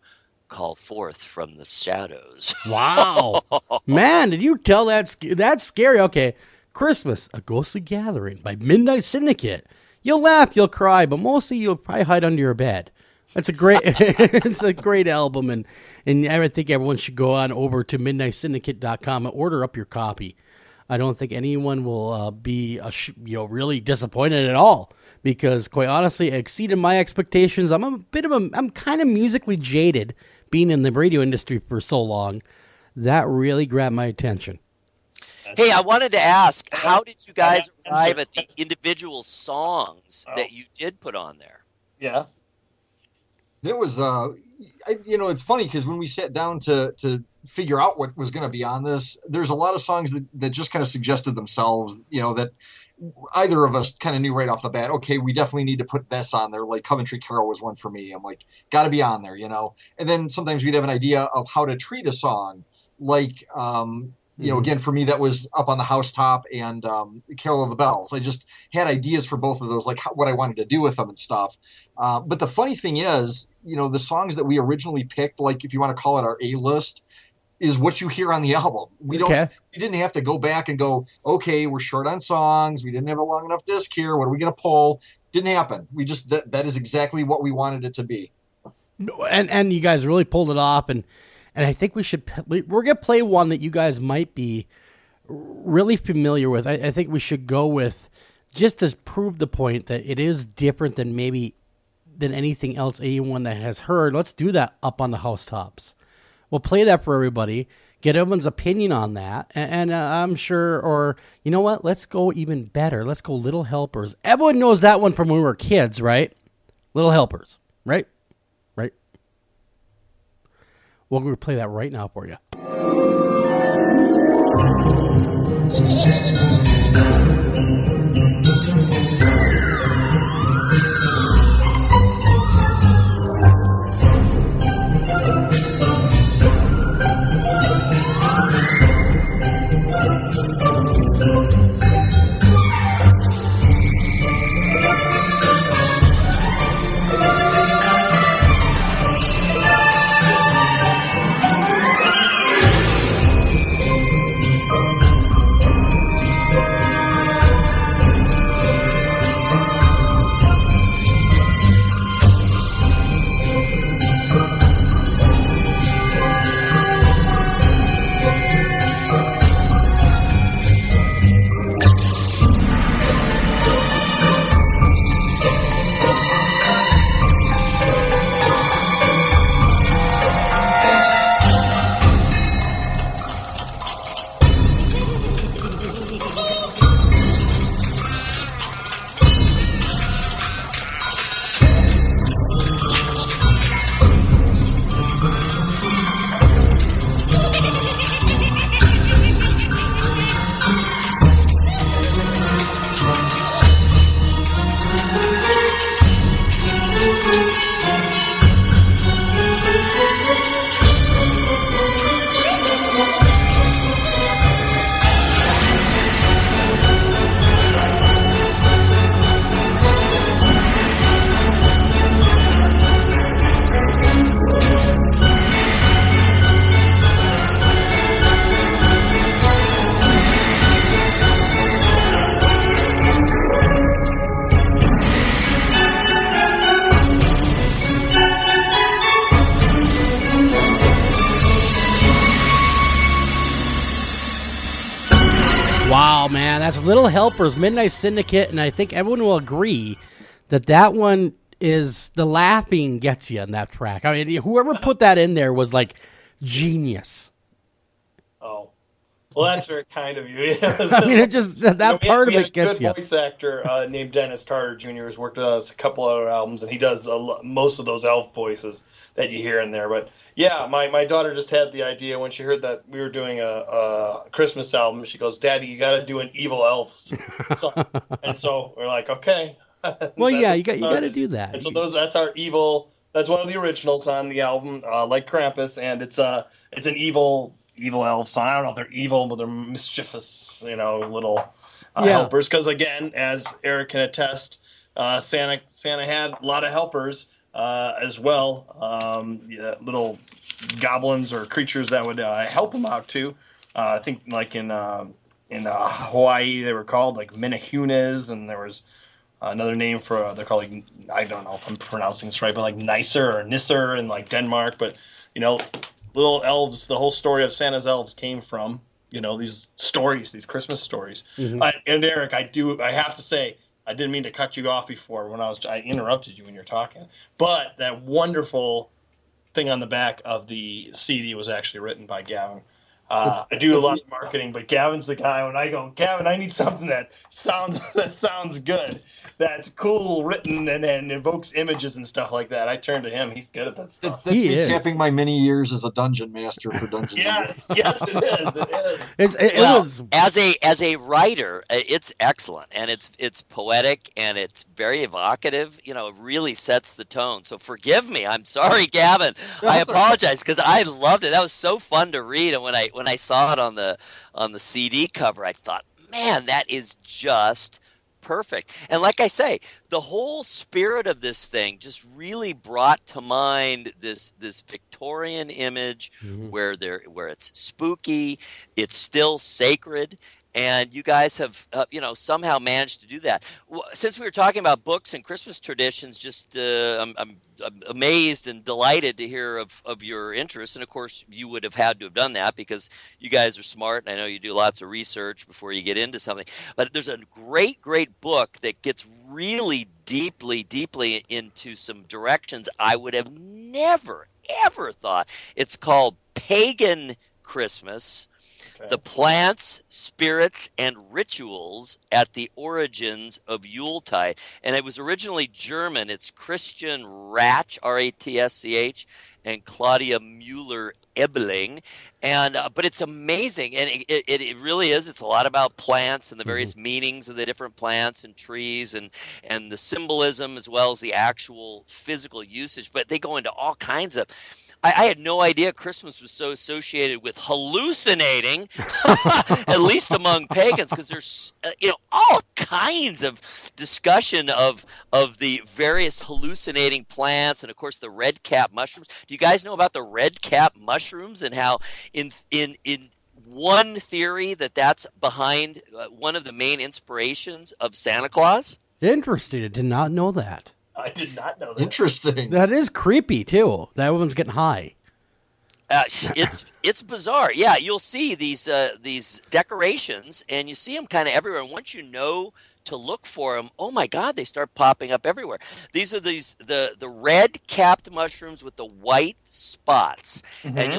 call forth from the shadows. Wow. Man, did you tell that's scary? Okay. Christmas, a ghostly gathering by Midnight Syndicate. You'll laugh, you'll cry, but mostly you'll probably hide under your bed. It's a great, it's a great album, and I think everyone should go on over to midnightsyndicate.com and order up your copy. I don't think anyone will be really disappointed at all, because quite honestly, it exceeded my expectations. I'm kind of musically jaded, being in the radio industry for so long. That really grabbed my attention. Hey, I wanted to ask, how did you guys arrive at the individual songs that you did put on there? Yeah. There was, it's funny because when we sat down to figure out what was going to be on this, there's a lot of songs that just kind of suggested themselves, that either of us kind of knew right off the bat, okay, we definitely need to put this on there. Like Coventry Carol was one for me. I'm like, got to be on there, And then sometimes we'd have an idea of how to treat a song. Like, again, for me, that was Up on the Housetop and Carol of the Bells. I just had ideas for both of those, like what I wanted to do with them and stuff. But the funny thing is, the songs that we originally picked, like if you want to call it our A-list, is what you hear on the album. We didn't have to go back and go, okay, we're short on songs. We didn't have a long enough disc here. What are we going to pull? Didn't happen. We just, that is exactly what we wanted it to be. And you guys really pulled it off. And I think we're going to play one that you guys might be really familiar with. I think we should go with, just to prove the point that it is different than anything else anyone that has heard. Let's do that, Up on the Housetops. We'll play that for everybody, get everyone's opinion on that, and I'm sure, or you know what? Let's go even better. Let's go Little Helpers. Everyone knows that one from when we were kids, right? Little Helpers, right? Right? Well, we're going to play that right now for you. Wow, man, that's Little Helpers, Midnight Syndicate, and I think everyone will agree that one is, the laughing gets you on that track. I mean, whoever put that in there was like genius. Oh, well, that's very kind of you. I mean, it just, that part of it gets you. We had a good voice actor named Dennis Carter Jr. who's worked with us a couple other albums, and he does most of those elf voices that you hear in there. But yeah, my daughter just had the idea when she heard that we were doing a Christmas album. She goes, "Daddy, you got to do an evil elf song." And so we're like, okay. Well, yeah, you got to do that. And so that's our evil. That's one of the originals on the album, like Krampus, and it's an evil elf song. I don't know if they're evil, but they're mischievous, little helpers. Because again, as Eric can attest, Santa had a lot of helpers as well. Little goblins or creatures that would help him out too. I think like in Hawaii they were called like menahunas, and there was Another name for they're called, like, I don't know if I'm pronouncing this right, but like Nicer or Nisser in like Denmark. But little elves. The whole story of Santa's elves came from these stories, these Christmas stories. Mhm. And Eric, I have to say, I didn't mean to cut you off before when I interrupted you when you were talking, but that wonderful thing on the back of the CD was actually written by Gavin. I do a lot of marketing, but Gavin's the guy. When I go, Gavin, I need something that sounds good, that's cool written and evokes images and stuff like that. I turn to him. He's good at that stuff. That's me tapping my many years as a dungeon master for Dungeons. Yes, yes, it is. It is. As a writer, it's excellent, and it's poetic, and it's very evocative. It really sets the tone. So forgive me. I'm sorry, Gavin. I apologize because I loved it. That was so fun to read, and when I saw it on the CD cover, I thought, man, that is just perfect. And like I say, the whole spirit of this thing just really brought to mind this Victorian image where it's spooky, it's still sacred. And you guys have, somehow managed to do that. Since we were talking about books and Christmas traditions, just I'm amazed and delighted to hear of your interest. And of course, you would have had to have done that because you guys are smart, and I know you do lots of research before you get into something. But there's a great book that gets really deeply into some directions I would have never, ever thought. It's called Pagan Christmas. Okay. The Plants, Spirits, and Rituals at the Origins of Yuletide. And it was originally German. It's Christian Ratsch, R-A-T-S-C-H, and Claudia Müller-Ebling. But it's amazing. And it really is. It's a lot about plants and the various meanings of the different plants and trees and the symbolism as well as the actual physical usage. But they go into all kinds of... I had no idea Christmas was so associated with hallucinating, at least among pagans, because there's all kinds of discussion of the various hallucinating plants, and of course the red cap mushrooms. Do you guys know about the red cap mushrooms and how in one theory that's behind one of the main inspirations of Santa Claus? Interesting. I did not know that. I did not know that. Interesting. That is creepy too. That woman's getting high. It's bizarre. Yeah, you'll see these decorations, and you see them kind of everywhere. And once you know to look for them, oh my God, they start popping up everywhere. These are the red capped mushrooms with the white spots, and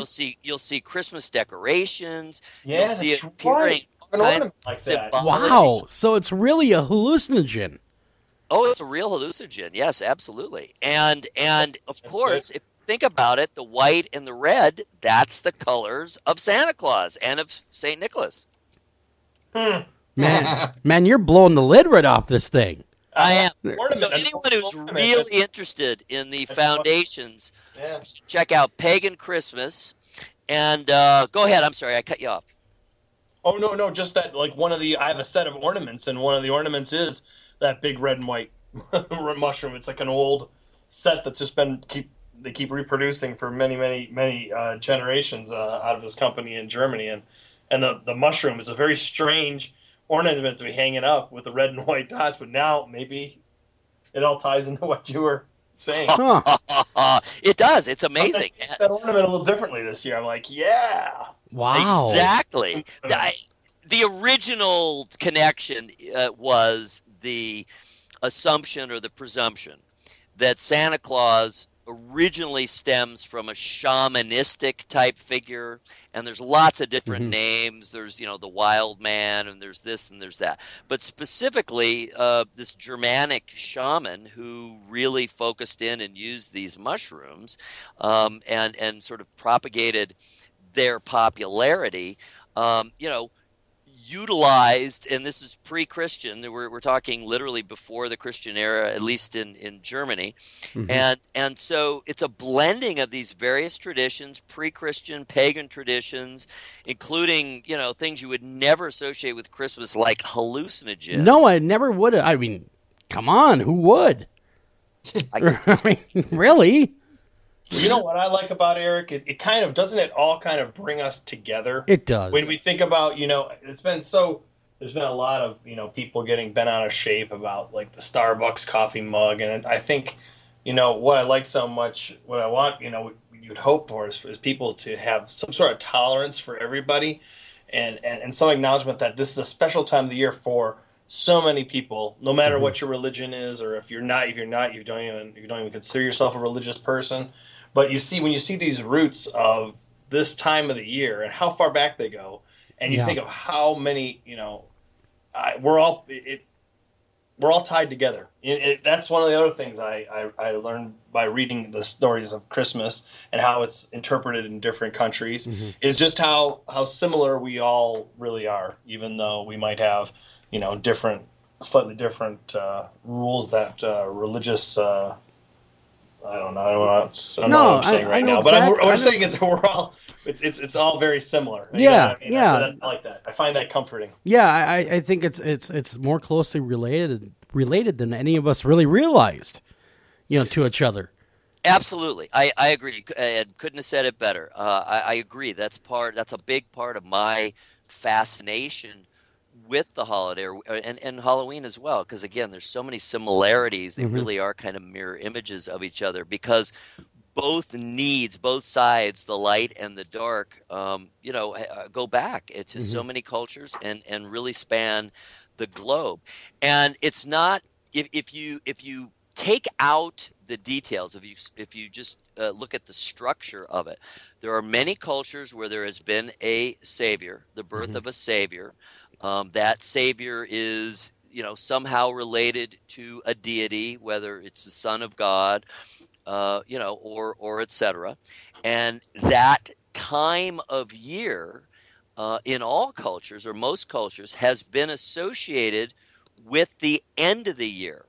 you'll see Christmas decorations. Yeah, you'll see it appearing like that. Wow. So it's really a hallucinogen. Oh, it's a real hallucinogen. Yes, absolutely. And of course, if you think about it, the white and the red, that's the colors of Santa Claus and of St. Nicholas. Man, you're blowing the lid right off this thing. I am. So anyone who's really interested in the foundations, check out Pagan Christmas. And go ahead. I'm sorry, I cut you off. Oh, no, just that, like, I have a set of ornaments, and one of the ornaments is that big red and white mushroom. It's like an old set that's just they keep reproducing for many generations out of this company in Germany, and the mushroom is a very strange ornament to be hanging up with the red and white dots. But now maybe it all ties into what you were saying. It does. It's amazing. That ornament a little differently this year. I'm like, yeah, wow, exactly. The original connection was the assumption or the presumption that Santa Claus originally stems from a shamanistic type figure, and there's lots of different names. There's the wild man, and there's this and there's that. But specifically, this Germanic shaman who really focused in and used these mushrooms, and sort of propagated their popularity. Utilized, and this is pre-Christian, we're talking literally before the Christian era, at least in Germany, and so it's a blending of these various traditions, pre-Christian, pagan traditions, including things you would never associate with Christmas, like hallucinogens. No, I never would. I mean, come on, who would? I mean, really? You know what I like about Eric? It kind of doesn't it all kind of bring us together? It does. When we think about, it's been so there's been a lot of people getting bent out of shape about like the Starbucks coffee mug, and I think what I like so much, what I want, you'd hope for is people to have some sort of tolerance for everybody, and some acknowledgement that this is a special time of the year for so many people, no matter what your religion is, or if you're not, you don't even consider yourself a religious person. But when you see these roots of this time of the year and how far back they go, and you think of how many, we're all tied together. That's one of the other things I learned by reading the stories of Christmas and how it's interpreted in different countries, is just how similar we all really are, even though we might have, slightly different rules that religious. I don't know. I don't know what I'm saying right now. But what I'm saying is that we're all. It's all very similar. Yeah, I like that. I find that comforting. Yeah, I think it's more closely related than any of us really realized, to each other. Absolutely, I agree. Ed couldn't have said it better. I agree. That's a big part of my fascination with the holiday and Halloween as well, because again, there's so many similarities. They really are kind of mirror images of each other, because both sides, the light and the dark, go back to so many cultures and really span the globe. And it's not, if you take out the details, if you just look at the structure of it, there are many cultures where there has been a savior, the birth of a savior. That savior is, somehow related to a deity, whether it's the Son of God, or etc. And that time of year, in all cultures or most cultures, has been associated with the end of the year.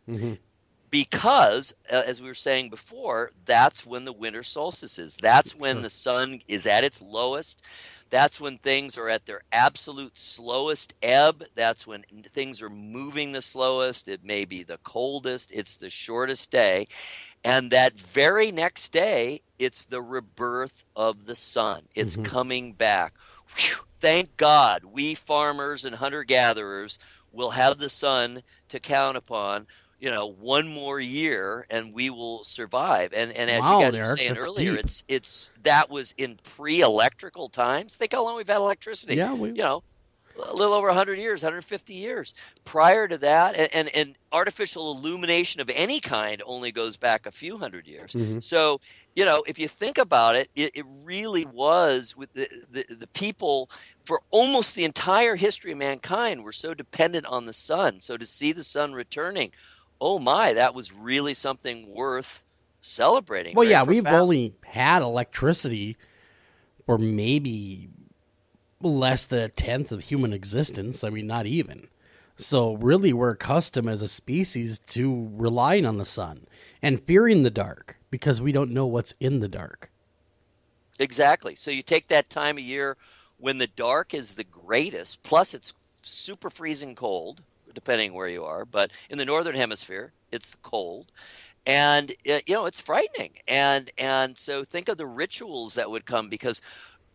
Because, as we were saying before, that's when the winter solstice is. That's when the sun is at its lowest. That's when things are at their absolute slowest ebb. That's when things are moving the slowest. It may be the coldest. It's the shortest day. And that very next day, it's the rebirth of the sun. It's coming back. Whew, thank God we farmers and hunter-gatherers will have the sun to count upon, one more year, and we will survive. And as you guys were saying earlier, deep. That was in pre-electrical times. Think how long we've had electricity. Yeah, a little over 100 years, 150 years. Prior to that, and artificial illumination of any kind only goes back a few hundred years. So, if you think about it, it really was with the people for almost the entire history of mankind were so dependent on the sun. So to see the sun returning, oh my, that was really something worth celebrating. Well, yeah, we've only had electricity for maybe less than a tenth of human existence. I mean, not even. So really, we're accustomed as a species to relying on the sun and fearing the dark because we don't know what's in the dark. Exactly. So you take that time of year when the dark is the greatest, plus it's super freezing cold, depending where you are, but in the northern hemisphere, it's cold. And, it's frightening. And so think of the rituals that would come, because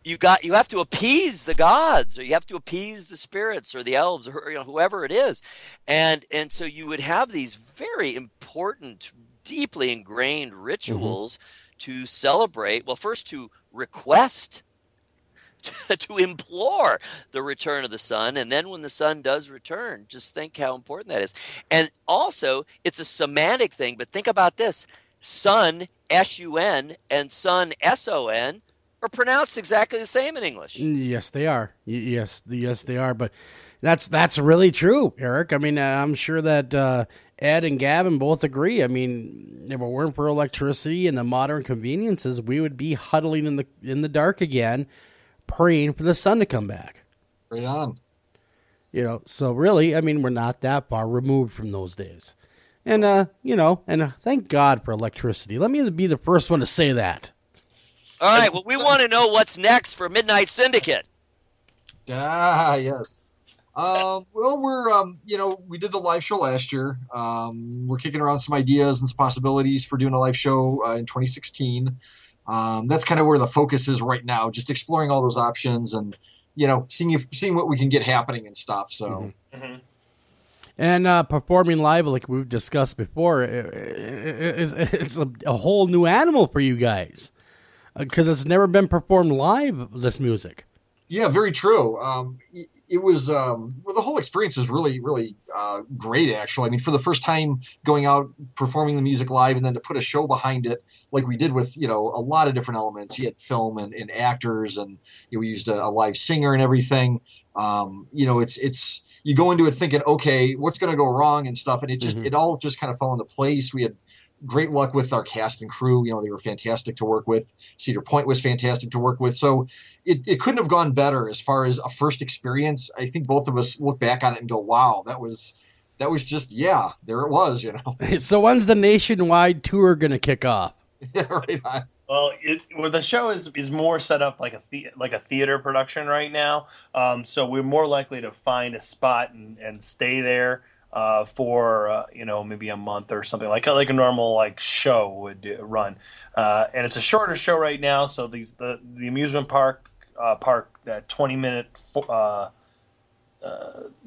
you have to appease the gods, or you have to appease the spirits or the elves, or whoever it is. And so you would have these very important, deeply ingrained rituals to celebrate, well, first to request, to implore the return of the sun. And then when the sun does return, just think how important that is. And also, it's a semantic thing, but think about this. Sun, S-U-N, and sun, S-O-N, are pronounced exactly the same in English. Yes, they are. Yes, they are. But that's really true, Eric. I mean, I'm sure that Ed and Gavin both agree. I mean, if it weren't for electricity and the modern conveniences, we would be huddling in the dark again, praying for the sun to come back. Right on. So really, I mean, we're not that far removed from those days. And, thank God for electricity. Let me be the first one to say that. All right, well, we want to know what's next for Midnight Syndicate. Ah, yes. Well, we're, we did the live show last year. We're kicking around some ideas and some possibilities for doing a live show in 2016. That's kind of where the focus is right now, just exploring all those options and seeing what we can get happening and stuff. So. Mm-hmm. And performing live, like we've discussed before, it's a whole new animal for you guys because it's never been performed live. This music. Yeah, very true. It was the whole experience was really, really great. Actually, I mean, for the first time going out performing the music live, and then to put a show behind it, like we did with a lot of different elements. You had film and actors, and we used a live singer and everything. It's you go into it thinking, okay, what's going to go wrong and stuff, and it all just kind of fell into place. We had great luck with our cast and crew. They were fantastic to work with. Cedar Point was fantastic to work with. So it couldn't have gone better as far as a first experience. I think both of us look back on it and go, wow, that was just, yeah, there it was, So when's the nationwide tour going to kick off? Yeah, right on. Well, the show is more set up like a theater production right now. So we're more likely to find a spot and stay there for maybe a month or something like a normal show would run. And it's a shorter show right now. So the amusement park that 20-minute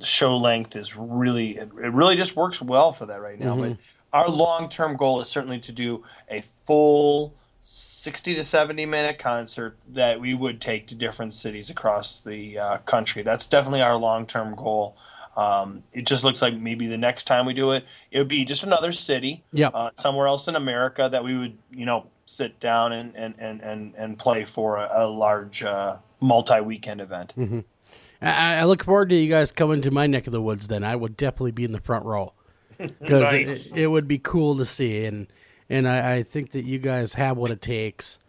show length is really it really just works well for that right now. Mm-hmm. But our long-term goal is certainly to do a full 60 to 70-minute concert that we would take to different cities across the country. That's definitely our long-term goal. It just looks like maybe the next time we do it, it would be just another city, somewhere else in America that we would, sit down and play for a large multi-weekend event. Mm-hmm. I look forward to you guys coming to my neck of the woods. Then I would definitely be in the front row because Nice. it would be cool to see, and I think that you guys have what it takes.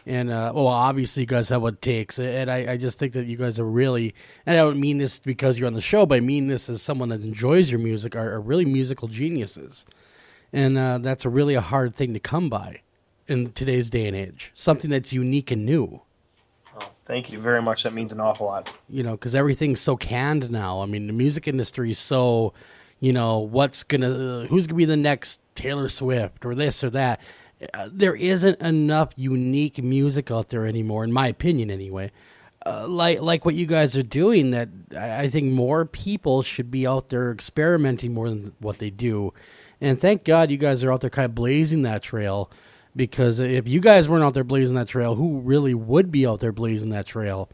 And, obviously you guys have what it takes. And I just think that you guys are really, and I don't mean this because you're on the show, but I mean this as someone that enjoys your music, are really musical geniuses. And that's really a hard thing to come by in today's day and age. Something that's unique and new. Oh, thank you very much. That means an awful lot. Because everything's so canned now. I mean, the music industry is so, who's going to be the next Taylor Swift or this or that. There isn't enough unique music out there anymore, in my opinion, anyway. Like what you guys are doing, that I think more people should be out there experimenting more than what they do. And thank God you guys are out there kind of blazing that trail, because if you guys weren't out there blazing that trail, who really would be out there blazing that trail?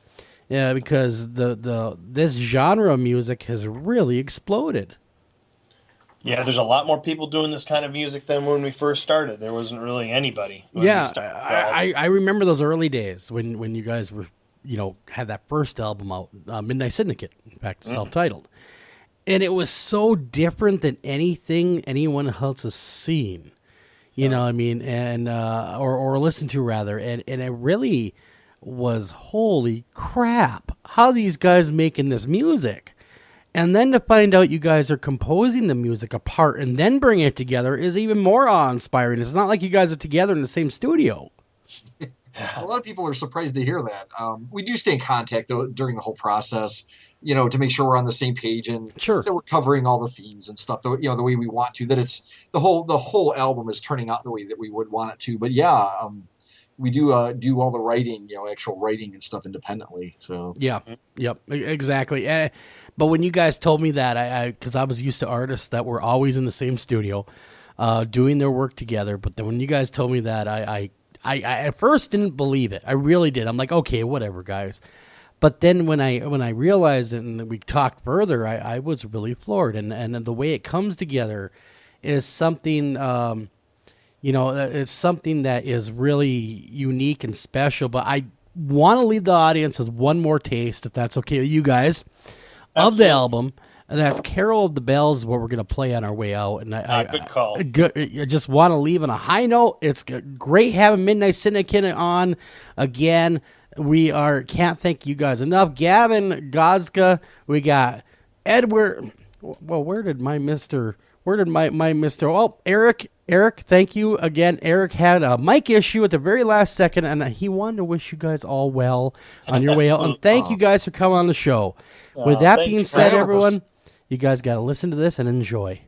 Yeah, because this genre of music has really exploded. Yeah, there's a lot more people doing this kind of music than when we first started. There wasn't really anybody. I remember those early days when you guys were, had that first album out, Midnight Syndicate, in fact, self-titled. And it was so different than anything anyone else has seen, you know what I mean? And, or listened to rather. And it really was, holy crap, how these guys making this music. And then to find out you guys are composing the music apart and then bring it together is even more awe-inspiring. It's not like you guys are together in the same studio. A lot of people are surprised to hear that. We do stay in contact during the whole process, to make sure we're on the same page and that we're covering all the themes and stuff, the way we want to, that it's the whole album is turning out the way that we would want it to. But we do all the writing, actual writing and stuff independently. So yep, exactly. But when you guys told me that, because I was used to artists that were always in the same studio, doing their work together. But then when you guys told me that, I at first didn't believe it. I really did. I'm like, okay, whatever, guys. But then when I realized it and we talked further, I was really floored. And the way it comes together is something, it's something that is really unique and special. But I want to leave the audience with one more taste, if that's okay with you guys, of the album. And that's Carol of the Bells is what we're going to play on our way out. And good call. I just want to leave on a high note. It's great having Midnight Syndicate on again. We can't thank you guys enough. Gavin, Gozka, we got Edward. Well, where did my Mr. Oh, Eric, thank you again. Eric had a mic issue at the very last second, and he wanted to wish you guys all well on your way out. And thank you guys for coming on the show. With that being said, everyone, you guys got to listen to this and enjoy.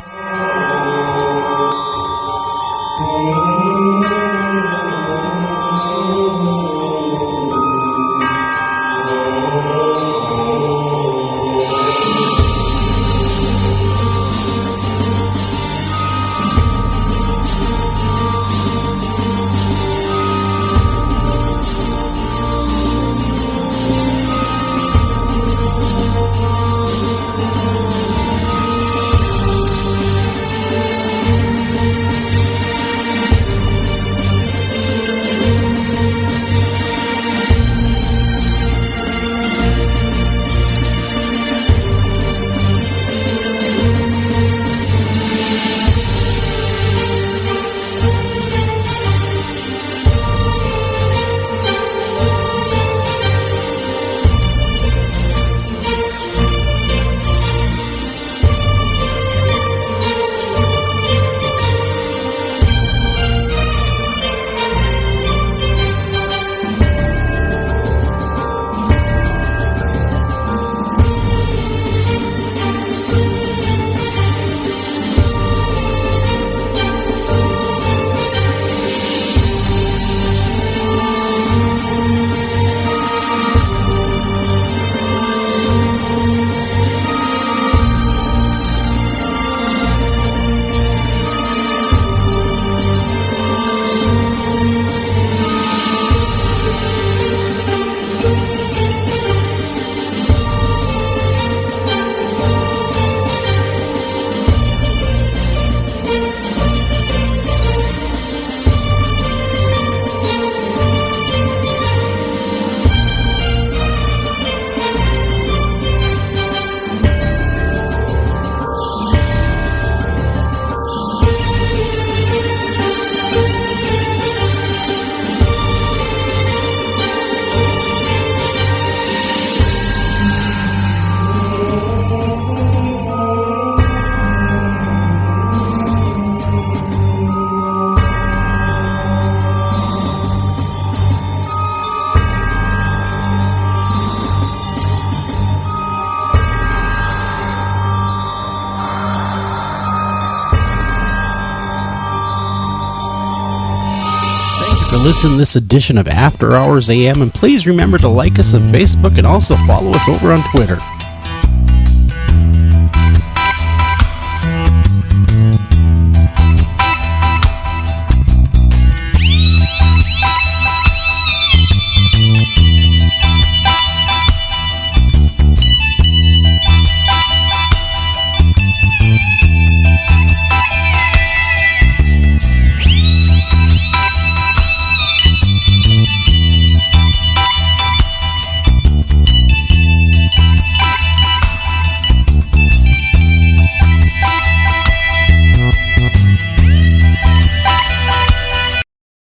for listening to this edition of After Hours AM, and please remember to like us on Facebook and also follow us over on Twitter.